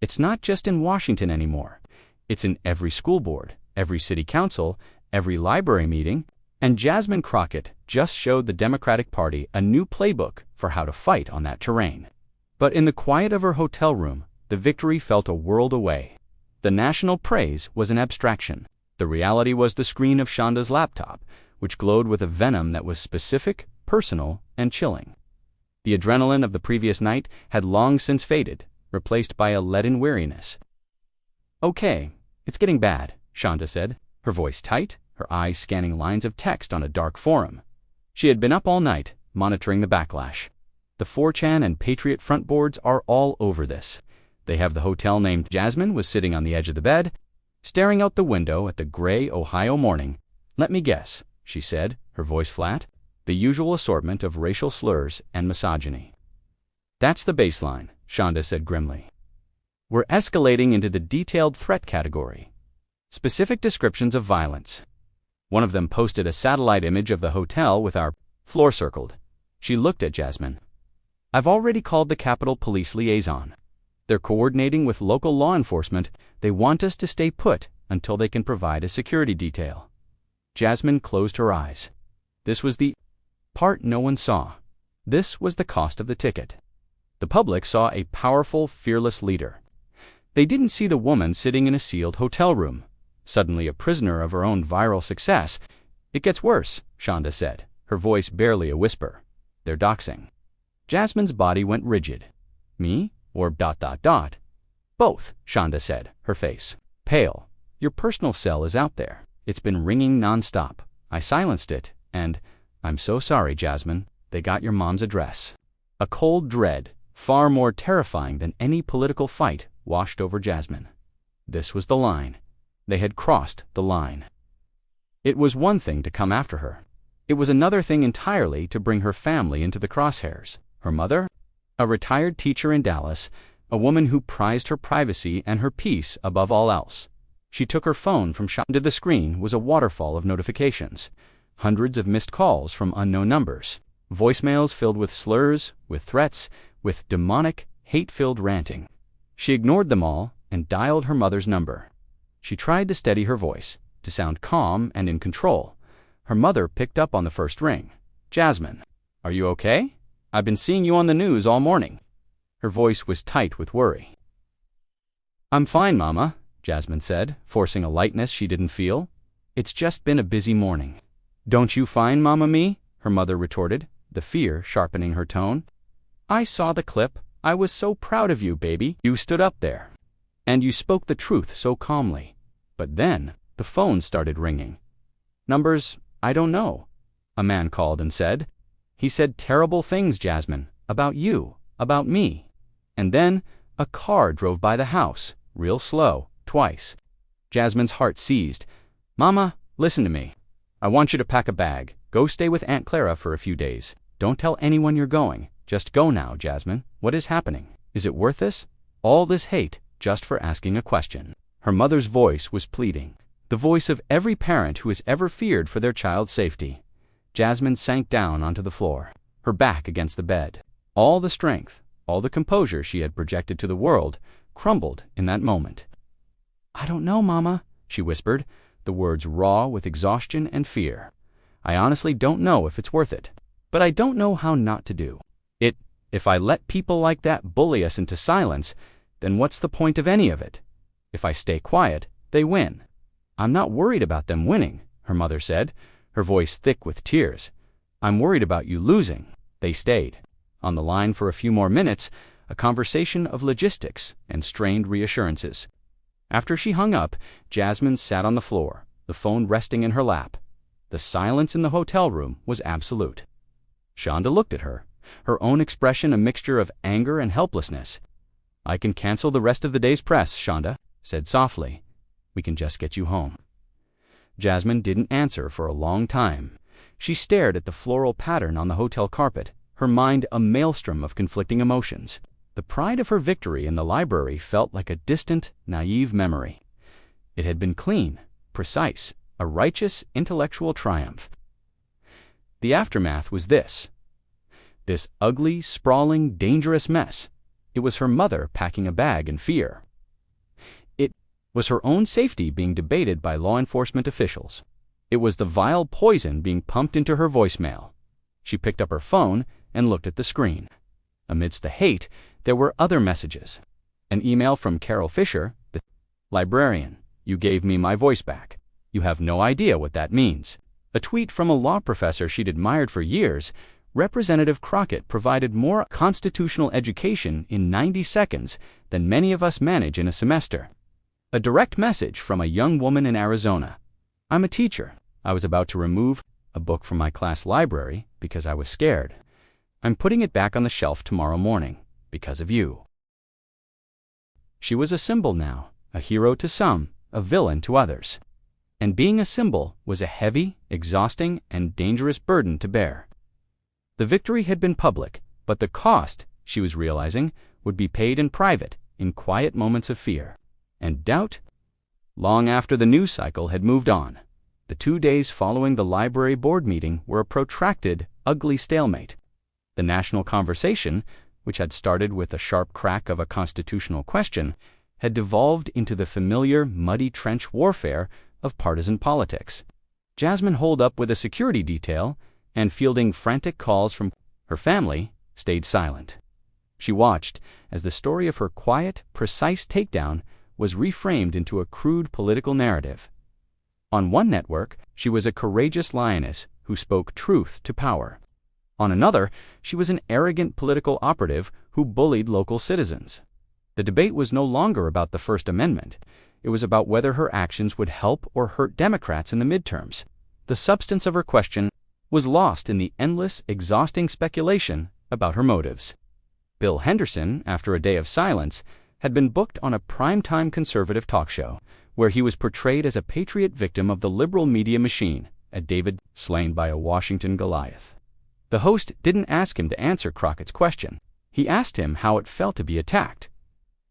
"It's not just in Washington anymore. It's in every school board, every city council, every library meeting, And Jasmine Crockett just showed the Democratic Party a new playbook for how to fight on that terrain. But in the quiet of her hotel room, the victory felt a world away. The national praise was an abstraction. The reality was the screen of Shonda's laptop, which glowed with a venom that was specific, personal, and chilling. The adrenaline of the previous night had long since faded, replaced by a leaden weariness. "Okay, it's getting bad," Shonda said, her voice tight, her eyes scanning lines of text on a dark forum. She had been up all night, monitoring the backlash. The 4chan and Patriot front boards are all over this. They have the hotel named Jasmine was sitting on the edge of the bed, staring out the window at the gray Ohio morning. "Let me guess," she said, her voice flat, the usual assortment of racial slurs and misogyny. "That's the baseline," Shonda said grimly. "We're escalating into the detailed threat category. Specific descriptions of violence." One of them posted a satellite image of the hotel with our floor circled. She looked at Jasmine. "I've already called the Capitol Police liaison. They're coordinating with local law enforcement. They want us to stay put until they can provide a security detail." Jasmine closed her eyes. This was the part no one saw. This was the cost of the ticket. The public saw a powerful, fearless leader. They didn't see the woman sitting in a sealed hotel room, suddenly a prisoner of her own viral success. "It gets worse," Shonda said, her voice barely a whisper. "They're doxing." Jasmine's body went rigid. "Me? Or ... Both," Shonda said, her face pale. "Your personal cell is out there. It's been ringing nonstop. I silenced it, and I'm so sorry, Jasmine. They got your mom's address." A cold dread, far more terrifying than any political fight, washed over Jasmine. This was the line. They had crossed the line. It was one thing to come after her. It was another thing entirely to bring her family into the crosshairs. Her mother? A retired teacher in Dallas, a woman who prized her privacy and her peace above all else. She took her phone from Shonda. The screen was a waterfall of notifications. Hundreds of missed calls from unknown numbers. Voicemails filled with slurs, with threats, with demonic, hate-filled ranting. She ignored them all and dialed her mother's number. She tried to steady her voice, to sound calm and in control. Her mother picked up on the first ring. "Jasmine, are you okay? I've been seeing you on the news all morning." Her voice was tight with worry. "I'm fine, Mama," Jasmine said, forcing a lightness she didn't feel. "It's just been a busy morning." "Don't you find Mama me?" her mother retorted, the fear sharpening her tone. "I saw the clip. I was so proud of you, baby. You stood up there. And you spoke the truth so calmly. But then, the phone started ringing. Numbers, I don't know," a man called and said. "He said terrible things, Jasmine, about you, about me. And then, a car drove by the house, real slow, twice." Jasmine's heart seized. "Mama, listen to me. I want you to pack a bag. Go stay with Aunt Clara for a few days. Don't tell anyone you're going. Just go now, Jasmine. What is happening? Is it worth this? All this hate, just for asking a question." Her mother's voice was pleading. The voice of every parent who has ever feared for their child's safety. Jasmine sank down onto the floor, her back against the bed. All the strength, all the composure she had projected to the world, crumbled in that moment. "I don't know, Mama," she whispered, the words raw with exhaustion and fear. "I honestly don't know if it's worth it. But I don't know how not to do it. If I let people like that bully us into silence, then what's the point of any of it? If I stay quiet, they win." "I'm not worried about them winning," her mother said, her voice thick with tears. "I'm worried about you losing." They stayed on the line for a few more minutes, a conversation of logistics and strained reassurances. After she hung up, Jasmine sat on the floor, the phone resting in her lap. The silence in the hotel room was absolute. Shonda looked at her, her own expression a mixture of anger and helplessness. "I can cancel the rest of the day's press," Shonda said softly. "We can just get you home." Jasmine didn't answer for a long time. She stared at the floral pattern on the hotel carpet, her mind a maelstrom of conflicting emotions. The pride of her victory in the library felt like a distant, naive memory. It had been clean, precise, a righteous intellectual triumph. The aftermath was this ugly, sprawling, dangerous mess. It was her mother packing a bag in fear. It was her own safety being debated by law enforcement officials. It was the vile poison being pumped into her voicemail. She picked up her phone and looked at the screen. Amidst the hate, there were other messages. An email from Carol Fisher, the librarian. You gave me my voice back. You have no idea what that means. A tweet from a law professor she'd admired for years. Representative Crockett provided more constitutional education in 90 seconds than many of us manage in a semester. A direct message from a young woman in Arizona. I'm a teacher. I was about to remove a book from my class library because I was scared. I'm putting it back on the shelf tomorrow morning because of you. She was a symbol now, a hero to some, a villain to others. And being a symbol was a heavy, exhausting, and dangerous burden to bear. The victory had been public, but the cost, she was realizing, would be paid in private, in quiet moments of fear and doubt. Long after the news cycle had moved on, the 2 days following the library board meeting were a protracted, ugly stalemate. The national conversation, which had started with a sharp crack of a constitutional question, had devolved into the familiar, muddy trench warfare of partisan politics. Jasmine holed up with a security detail and, fielding frantic calls from her family, stayed silent. She watched as the story of her quiet, precise takedown was reframed into a crude political narrative. On one network, she was a courageous lioness who spoke truth to power. On another, she was an arrogant political operative who bullied local citizens. The debate was no longer about the First Amendment. It was about whether her actions would help or hurt Democrats in the midterms. The substance of her question was lost in the endless, exhausting speculation about her motives. Bill Henderson, after a day of silence, had been booked on a primetime conservative talk show, where he was portrayed as a patriot victim of the liberal media machine, a David slain by a Washington Goliath. The host didn't ask him to answer Crockett's question. He asked him how it felt to be attacked.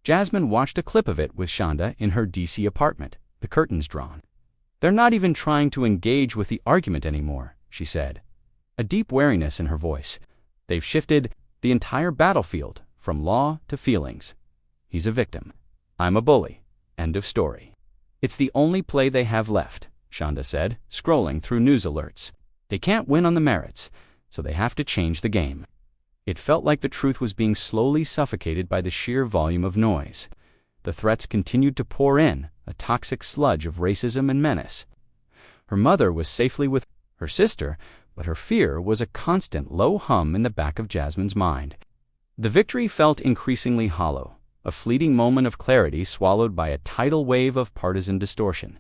Jasmine watched a clip of it with Shonda in her D.C. apartment, the curtains drawn. They're not even trying to engage with the argument anymore, she said, a deep wariness in her voice. They've shifted the entire battlefield from law to feelings. He's a victim. I'm a bully. End of story. It's the only play they have left, Shonda said, scrolling through news alerts. They can't win on the merits, so they have to change the game. It felt like the truth was being slowly suffocated by the sheer volume of noise. The threats continued to pour in, a toxic sludge of racism and menace. Her mother was safely with her sister, but her fear was a constant low hum in the back of Jasmine's mind. The victory felt increasingly hollow, a fleeting moment of clarity swallowed by a tidal wave of partisan distortion.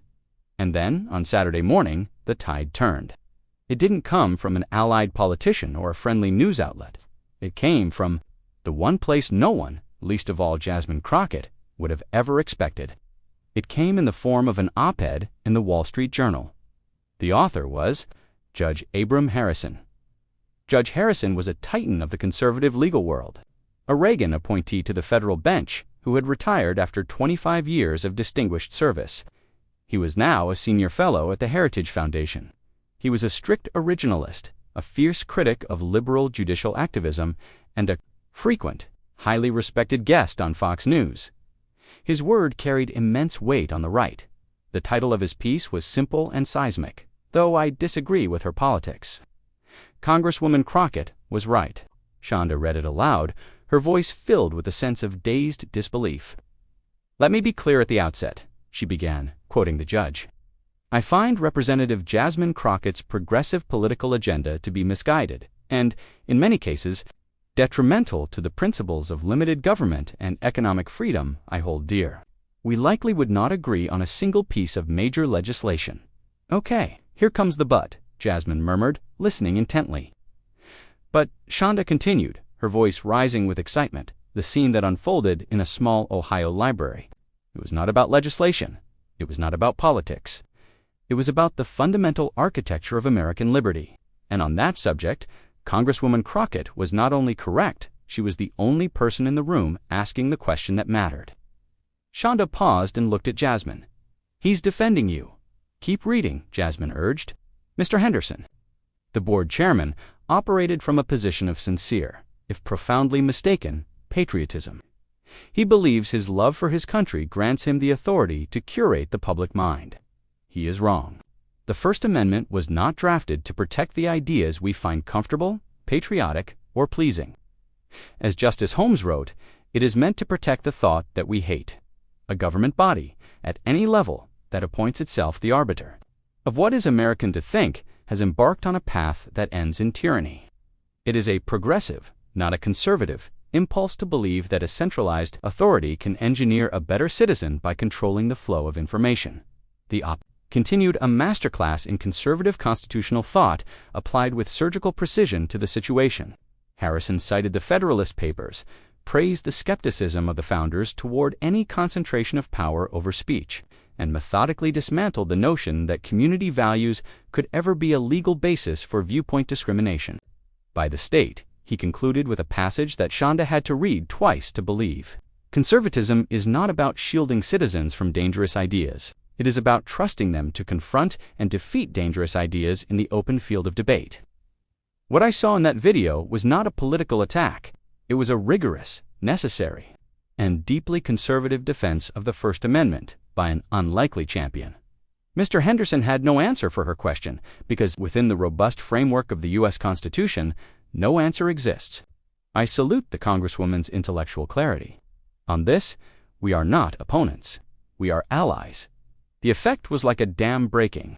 And then, on Saturday morning, the tide turned. It didn't come from an allied politician or a friendly news outlet. It came from the one place no one, least of all Jasmine Crockett, would have ever expected. It came in the form of an op-ed in the Wall Street Journal. The author was Judge Abram Harrison. Judge Harrison was a titan of the conservative legal world, a Reagan appointee to the federal bench who had retired after 25 years of distinguished service. He was now a senior fellow at the Heritage Foundation. He was a strict originalist, a fierce critic of liberal judicial activism, and a frequent, highly respected guest on Fox News. His word carried immense weight on the right. The title of his piece was simple and seismic, though I disagree with her politics. Congresswoman Crockett was right. Shonda read it aloud, her voice filled with a sense of dazed disbelief. Let me be clear at the outset, she began, quoting the judge. I find Representative Jasmine Crockett's progressive political agenda to be misguided and, in many cases, detrimental to the principles of limited government and economic freedom I hold dear. We likely would not agree on a single piece of major legislation. Okay, here comes the but, Jasmine murmured, listening intently. But Shonda continued, her voice rising with excitement, the scene that unfolded in a small Ohio library. It was not about legislation. It was not about politics. It was about the fundamental architecture of American liberty. And on that subject, Congresswoman Crockett was not only correct, she was the only person in the room asking the question that mattered. Shonda paused and looked at Jasmine. He's defending you. Keep reading, Jasmine urged. Mr. Henderson. The board chairman operated from a position of sincere, if profoundly mistaken, patriotism. He believes his love for his country grants him the authority to curate the public mind. He is wrong. The First Amendment was not drafted to protect the ideas we find comfortable, patriotic, or pleasing. As Justice Holmes wrote, it is meant to protect the thought that we hate, a government body, at any level, that appoints itself the arbiter of what is American to think, has embarked on a path that ends in tyranny. It is a progressive, not a conservative, impulse to believe that a centralized authority can engineer a better citizen by controlling the flow of information. The continued a masterclass in conservative constitutional thought applied with surgical precision to the situation. Harrison cited the Federalist Papers, praised the skepticism of the founders toward any concentration of power over speech, and methodically dismantled the notion that community values could ever be a legal basis for viewpoint discrimination. By the state, he concluded with a passage that Shonda had to read twice to believe. Conservatism is not about shielding citizens from dangerous ideas. It is about trusting them to confront and defeat dangerous ideas in the open field of debate. What I saw in that video was not a political attack. It was a rigorous, necessary, and deeply conservative defense of the First Amendment by an unlikely champion. Mr. Henderson had no answer for her question because within the robust framework of the U.S. Constitution, no answer exists. I salute the Congresswoman's intellectual clarity. On this, we are not opponents. We are allies. The effect was like a dam breaking.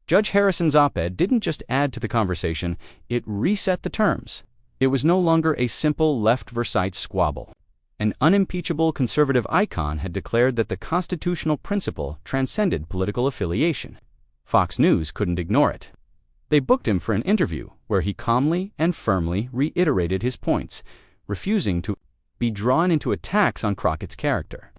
Judge Harrison's op-ed didn't just add to the conversation, it reset the terms. It was no longer a simple left versus right squabble. An unimpeachable conservative icon had declared that the constitutional principle transcended political affiliation. Fox News couldn't ignore it. They booked him for an interview where he calmly and firmly reiterated his points, refusing to be drawn into attacks on Crockett's character.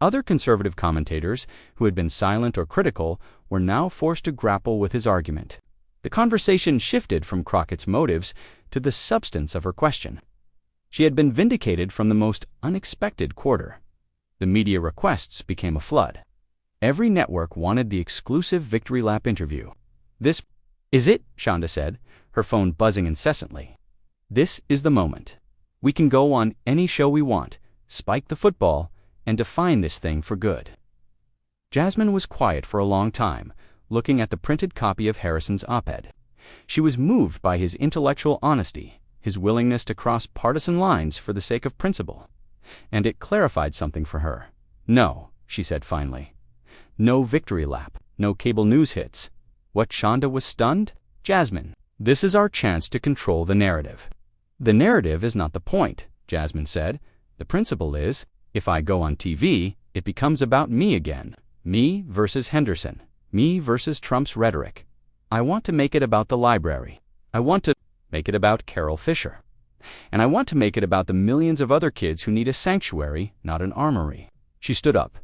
Other conservative commentators, who had been silent or critical, were now forced to grapple with his argument. The conversation shifted from Crockett's motives to the substance of her question. She had been vindicated from the most unexpected quarter. The media requests became a flood. Every network wanted the exclusive victory lap interview. "This is it," Shonda said, her phone buzzing incessantly. "This is the moment. We can go on any show we want, spike the football, and define this thing for good." Jasmine was quiet for a long time, looking at the printed copy of Harrison's op-ed. She was moved by his intellectual honesty, his willingness to cross partisan lines for the sake of principle. And it clarified something for her. "No," she said finally. "No victory lap, no cable news hits." What Shonda was stunned? "Jasmine, this is our chance to control the narrative." "The narrative is not the point," Jasmine said. "The principle is, if I go on TV, it becomes about me again. Me versus Henderson. Me versus Trump's rhetoric. I want to make it about the library. I want to make it about Carol Fisher. And I want to make it about the millions of other kids who need a sanctuary, not an armory." She stood up.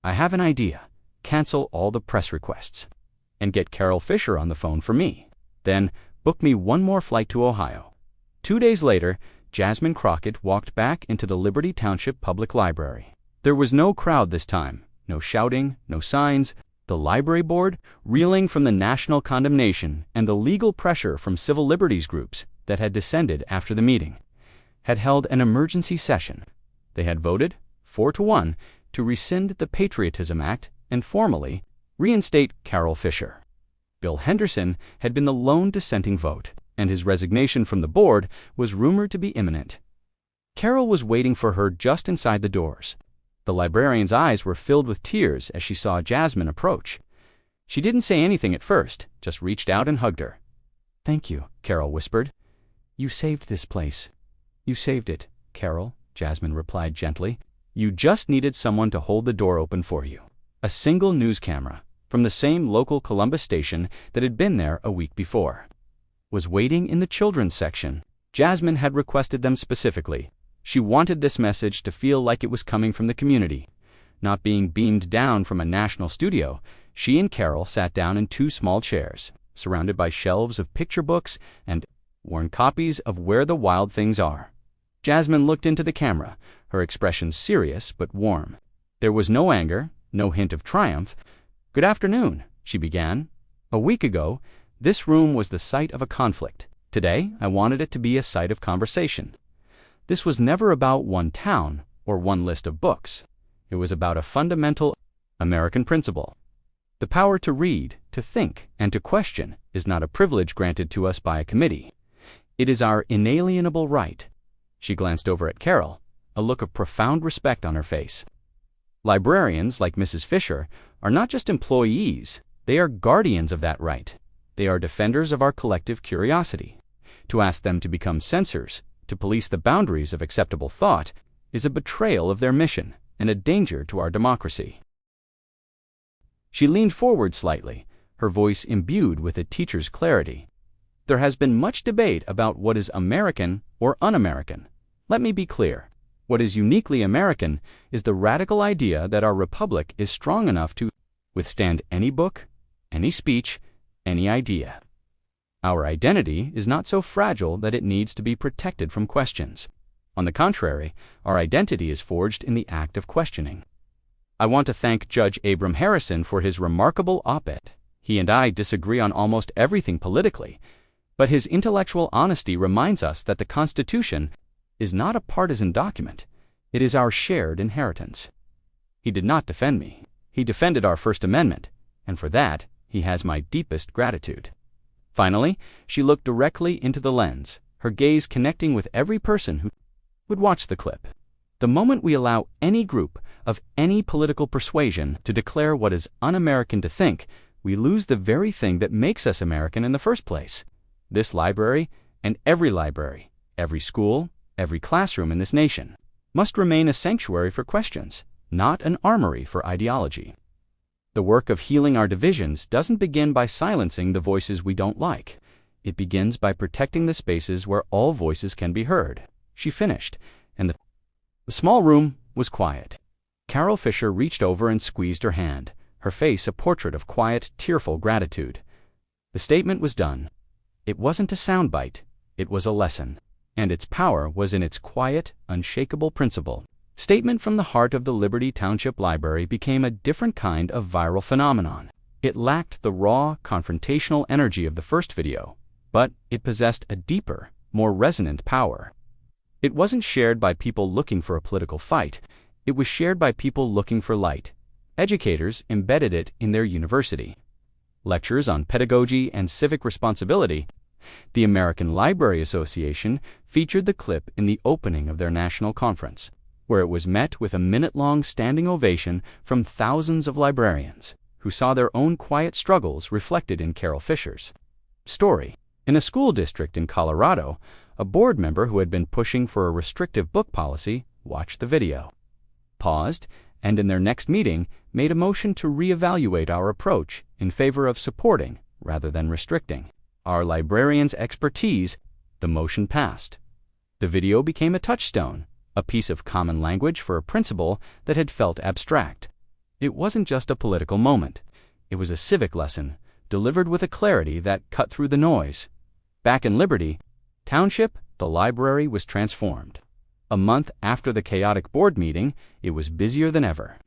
"I have an idea. Cancel all the press requests. And get Carol Fisher on the phone for me. Then book me one more flight to Ohio." 2 days later, Jasmine Crockett walked back into the Liberty Township Public Library. There was no crowd this time, no shouting, no signs. The library board, reeling from the national condemnation and the legal pressure from civil liberties groups that had descended after the meeting, had held an emergency session. They had voted, 4-1, to rescind the Patriotism Act and formally reinstate Carol Fisher. Bill Henderson had been the lone dissenting vote, and his resignation from the board was rumored to be imminent. Carol was waiting for her just inside the doors. The librarian's eyes were filled with tears as she saw Jasmine approach. She didn't say anything at first, just reached out and hugged her. "Thank you," Carol whispered. "You saved this place." "You saved it, Carol," Jasmine replied gently. "You just needed someone to hold the door open for you." A single news camera, from the same local Columbus station that had been there a week before, was waiting in the children's section. Jasmine had requested them specifically. She wanted this message to feel like it was coming from the community. Not being beamed down from a national studio, she and Carol sat down in 2 small chairs, surrounded by shelves of picture books and worn copies of Where the Wild Things Are. Jasmine looked into the camera, her expression serious but warm. There was no anger, no hint of triumph. "Good afternoon," she began. "A week ago, this room was the site of a conflict. Today, I wanted it to be a site of conversation. This was never about one town or one list of books. It was about a fundamental American principle. The power to read, to think, and to question is not a privilege granted to us by a committee. It is our inalienable right. She glanced over at Carol, a look of profound respect on her face. Librarians, like Mrs. Fisher, are not just employees, they are guardians of that right. They are defenders of our collective curiosity. To ask them to become censors, to police the boundaries of acceptable thought, is a betrayal of their mission and a danger to our democracy. She leaned forward slightly, her voice imbued with a teacher's clarity. There has been much debate about what is American or un-American. Let me be clear. What is uniquely American is the radical idea that our republic is strong enough to withstand any book, any speech, any idea. Our identity is not so fragile that it needs to be protected from questions. On the contrary, our identity is forged in the act of questioning. I want to thank Judge Abram Harrison for his remarkable op-ed. He and I disagree on almost everything politically, but his intellectual honesty reminds us that the Constitution is not a partisan document. It is our shared inheritance. He did not defend me. He defended our First Amendment, and for that, he has my deepest gratitude. Finally, she looked directly into the lens, her gaze connecting with every person who would watch the clip. The moment we allow any group of any political persuasion to declare what is un-American to think, we lose the very thing that makes us American in the first place. This library, and every school, every classroom in this nation, must remain a sanctuary for questions, not an armory for ideology. The work of healing our divisions doesn't begin by silencing the voices we don't like. It begins by protecting the spaces where all voices can be heard. She finished, and the small room was quiet. Carol Fisher reached over and squeezed her hand, her face a portrait of quiet, tearful gratitude. The statement was done. It wasn't a soundbite, it was a lesson, and its power was in its quiet, unshakable principle. Statement from the heart of the Liberty Township Library became a different kind of viral phenomenon. It lacked the raw, confrontational energy of the first video, but it possessed a deeper, more resonant power. It wasn't shared by people looking for a political fight. It was shared by people looking for light. Educators embedded it in their university. Lectures on pedagogy and civic responsibility. The American Library Association featured the clip in the opening of their national conference, where it was met with a minute-long standing ovation from thousands of librarians who saw their own quiet struggles reflected in Carol Fisher's story. In a school district in Colorado, a board member who had been pushing for a restrictive book policy watched the video, paused, and in their next meeting made a motion to reevaluate our approach in favor of supporting rather than restricting our librarians' expertise. The motion passed. The video became a touchstone, a piece of common language for a principle that had felt abstract. It wasn't just a political moment. It was a civic lesson, delivered with a clarity that cut through the noise. Back in Liberty Township, the library was transformed. A month after the chaotic board meeting, it was busier than ever.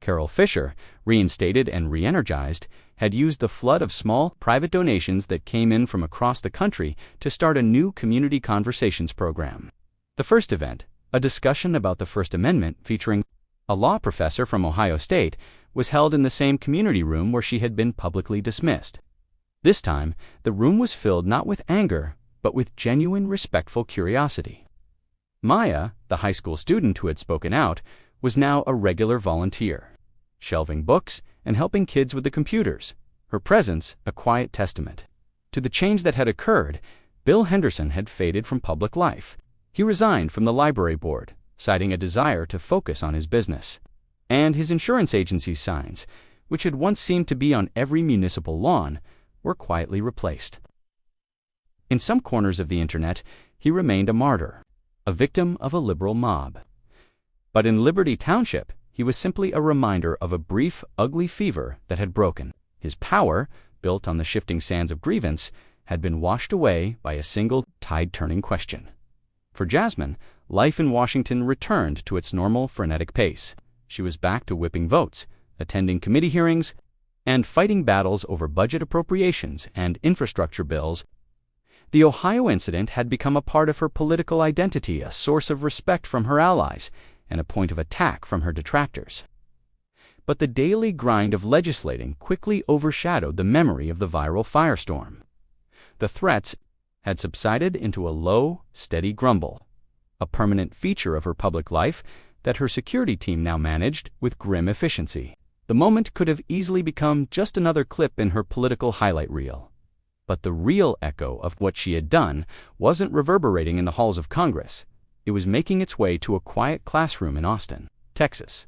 Carol Fisher, reinstated and re-energized, had used the flood of small, private donations that came in from across the country to start a new community conversations program. The first event, a discussion about the First Amendment featuring a law professor from Ohio State, was held in the same community room where she had been publicly dismissed. This time, the room was filled not with anger, but with genuine, respectful curiosity. Maya, the high school student who had spoken out, was now a regular volunteer, shelving books and helping kids with the computers, her presence a quiet testament to the change that had occurred. Bill Henderson had faded from public life. He resigned from the library board, citing a desire to focus on his business. And his insurance agency's signs, which had once seemed to be on every municipal lawn, were quietly replaced. In some corners of the internet, he remained a martyr, a victim of a liberal mob. But in Liberty Township, he was simply a reminder of a brief, ugly fever that had broken. His power, built on the shifting sands of grievance, had been washed away by a single tide-turning question. For Jasmine, life in Washington returned to its normal, frenetic pace. She was back to whipping votes, attending committee hearings, and fighting battles over budget appropriations and infrastructure bills. The Ohio incident had become a part of her political identity, a source of respect from her allies, and a point of attack from her detractors. But the daily grind of legislating quickly overshadowed the memory of the viral firestorm. The threats had subsided into a low, steady grumble, a permanent feature of her public life that her security team now managed with grim efficiency. The moment could have easily become just another clip in her political highlight reel. But the real echo of what she had done wasn't reverberating in the halls of Congress. It was making its way to a quiet classroom in Austin, Texas.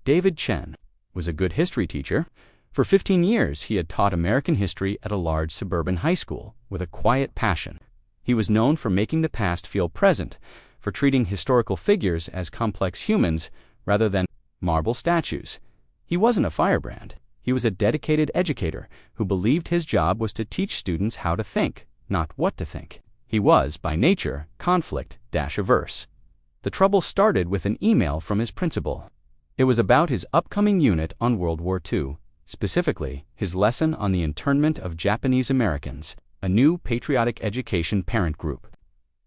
David Chen was a good history teacher. For 15 years, he had taught American history at a large suburban high school with a quiet passion. He was known for making the past feel present, for treating historical figures as complex humans rather than marble statues. He wasn't a firebrand. He was a dedicated educator who believed his job was to teach students how to think, not what to think. He was, by nature, conflict-averse. The trouble started with an email from his principal. It was about his upcoming unit on World War II, specifically his lesson on the internment of Japanese Americans, a new patriotic education parent group.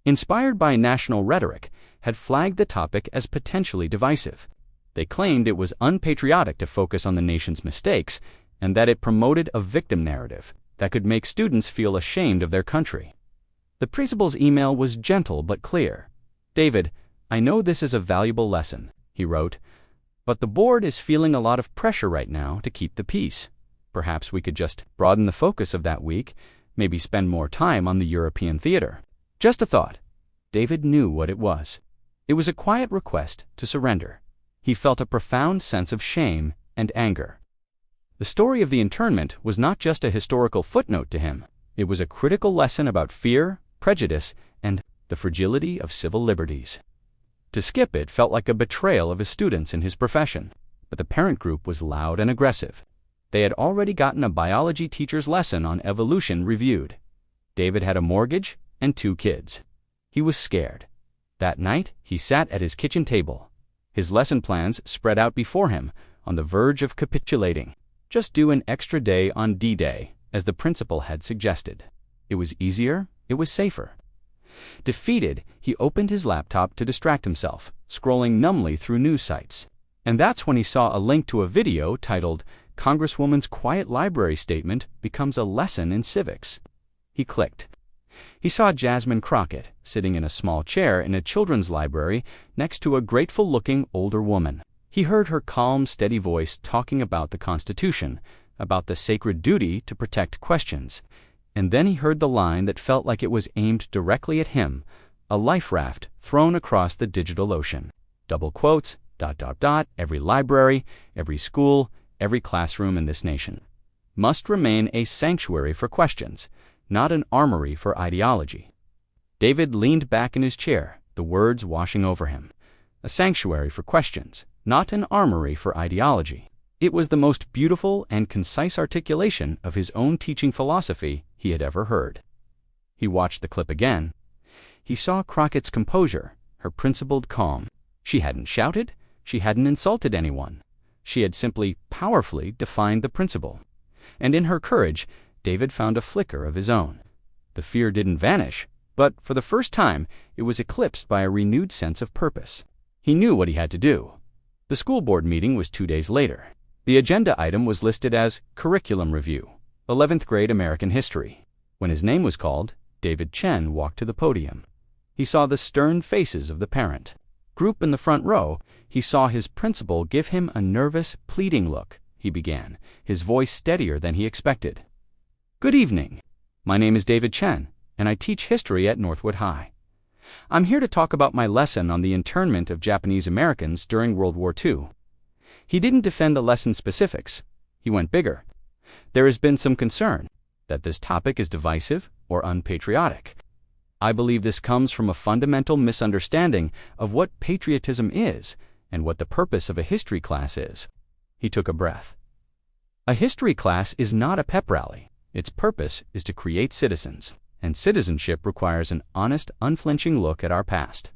Inspired by national rhetoric, had flagged the topic as potentially divisive. They claimed it was unpatriotic to focus on the nation's mistakes and that it promoted a victim narrative that could make students feel ashamed of their country. The principal's email was gentle but clear. "David, I know this is a valuable lesson," he wrote, "but the board is feeling a lot of pressure right now to keep the peace. Perhaps we could just broaden the focus of that week, maybe spend more time on the European theater." Just a thought. David knew what it was. It was a quiet request to surrender. He felt a profound sense of shame and anger. The story of the internment was not just a historical footnote to him. It was a critical lesson about fear, prejudice, and the fragility of civil liberties. To skip it felt like a betrayal of his students and his profession. But the parent group was loud and aggressive. They had already gotten a biology teacher's lesson on evolution reviewed. David had a mortgage and 2 kids. He was scared. That night, he sat at his kitchen table. His lesson plans spread out before him, on the verge of capitulating. Just do an extra day on D-Day, as the principal had suggested. It was easier, it was safer. Defeated, he opened his laptop to distract himself, scrolling numbly through news sites. And that's when he saw a link to a video titled, "Congresswoman's Quiet Library Statement Becomes a Lesson in Civics." He clicked. He saw Jasmine Crockett sitting in a small chair in a children's library next to a grateful-looking older woman. He heard her calm, steady voice talking about the Constitution, about the sacred duty to protect questions. And then he heard the line that felt like it was aimed directly at him, a life raft thrown across the digital ocean. Double quotes, ... every library, every school, every classroom in this nation must remain a sanctuary for questions, not an armory for ideology. David leaned back in his chair, the words washing over him. A sanctuary for questions, not an armory for ideology. It was the most beautiful and concise articulation of his own teaching philosophy he had ever heard. He watched the clip again. He saw Crockett's composure, her principled calm. She hadn't shouted, she hadn't insulted anyone. She had simply powerfully defined the principle. And in her courage, David found a flicker of his own. The fear didn't vanish, but for the first time, it was eclipsed by a renewed sense of purpose. He knew what he had to do. The school board meeting was 2 days later. The agenda item was listed as Curriculum Review, 11th grade American History. When his name was called, David Chen walked to the podium. He saw the stern faces of the parent group in the front row. He saw his principal give him a nervous, pleading look. He began, his voice steadier than he expected. "Good evening. My name is David Chen, and I teach history at Northwood High. I'm here to talk about my lesson on the internment of Japanese Americans during World War II." He didn't defend the lesson specifics. He went bigger. There has been some concern that this topic is divisive or unpatriotic. I believe this comes from a fundamental misunderstanding of what patriotism is and what the purpose of a history class is. He took a breath. A history class is not a pep rally. Its purpose is to create citizens, and citizenship requires an honest, unflinching look at our past,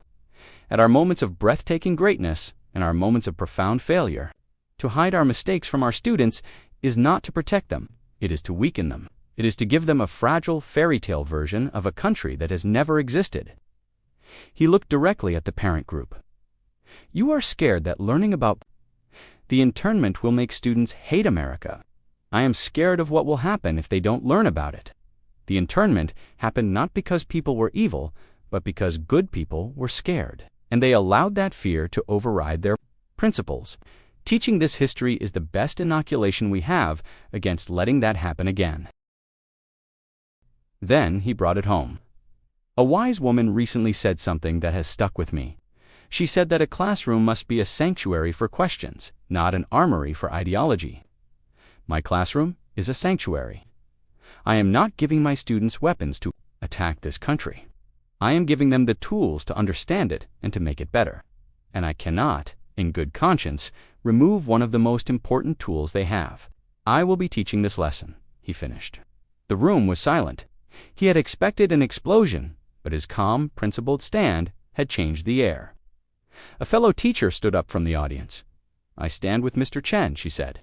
at our moments of breathtaking greatness and our moments of profound failure. To hide our mistakes from our students is not to protect them, it is to weaken them. It is to give them a fragile fairy tale version of a country that has never existed. He looked directly at the parent group. You are scared that learning about The internment will make students hate America. I am scared of what will happen if they don't learn about it. The internment happened not because people were evil, but because good people were scared, and they allowed that fear to override their principles. Teaching this history is the best inoculation we have against letting that happen again. Then he brought it home. A wise woman recently said something that has stuck with me. She said that a classroom must be a sanctuary for questions, not an armory for ideology. My classroom is a sanctuary. I am not giving my students weapons to attack this country. I am giving them the tools to understand it and to make it better. And I cannot, in good conscience, remove one of the most important tools they have. I will be teaching this lesson, he finished. The room was silent. He had expected an explosion, but his calm, principled stand had changed the air. A fellow teacher stood up from the audience. "I stand with Mr. Chen," she said.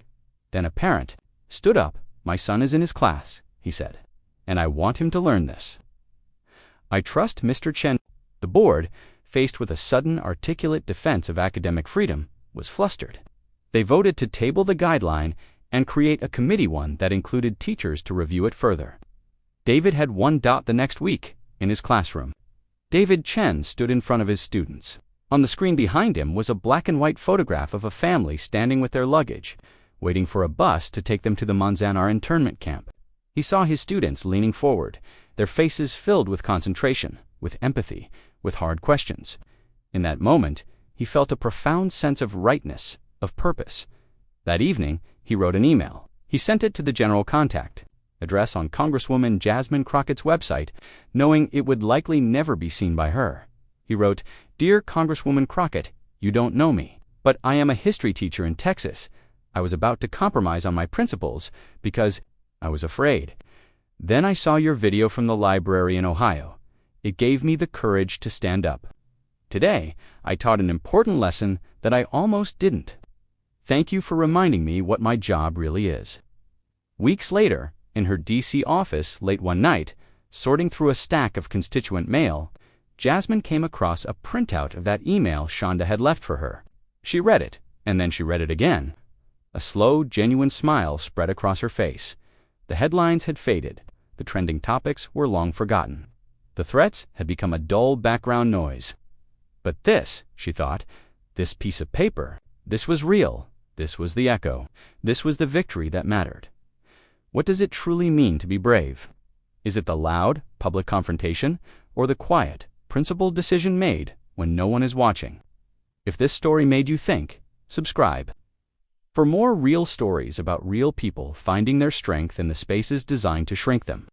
Then a parent stood up. "My son is in his class," he said, "and I want him to learn this." I trust Mr. Chen. The board, faced with a sudden articulate defense of academic freedom, was flustered. They voted to table the guideline and create a committee one that included teachers to review it further. David had the next week in his classroom. David Chen stood in front of his students. On the screen behind him was a black and white photograph of a family standing with their luggage, waiting for a bus to take them to the Manzanar internment camp. He saw his students leaning forward, their faces filled with concentration, with empathy, with hard questions. In that moment, he felt a profound sense of rightness, of purpose. That evening, he wrote an email. He sent it to the general contact address on Congresswoman Jasmine Crockett's website, knowing it would likely never be seen by her. He wrote, "Dear Congresswoman Crockett, you don't know me, but I am a history teacher in Texas. I was about to compromise on my principles because I was afraid. Then I saw your video from the library in Ohio. It gave me the courage to stand up. Today, I taught an important lesson that I almost didn't. Thank you for reminding me what my job really is." Weeks later, in her D.C. office late one night, sorting through a stack of constituent mail, Jasmine came across a printout of that email Shonda had left for her. She read it, and then she read it again. A slow, genuine smile spread across her face. The headlines had faded. The trending topics were long forgotten. The threats had become a dull background noise. But this, she thought, this piece of paper, this was real. This was the echo. This was the victory that mattered. What does it truly mean to be brave? Is it the loud, public confrontation, or the quiet, principled decision made when no one is watching? If this story made you think, subscribe. For more real stories about real people finding their strength in the spaces designed to shrink them.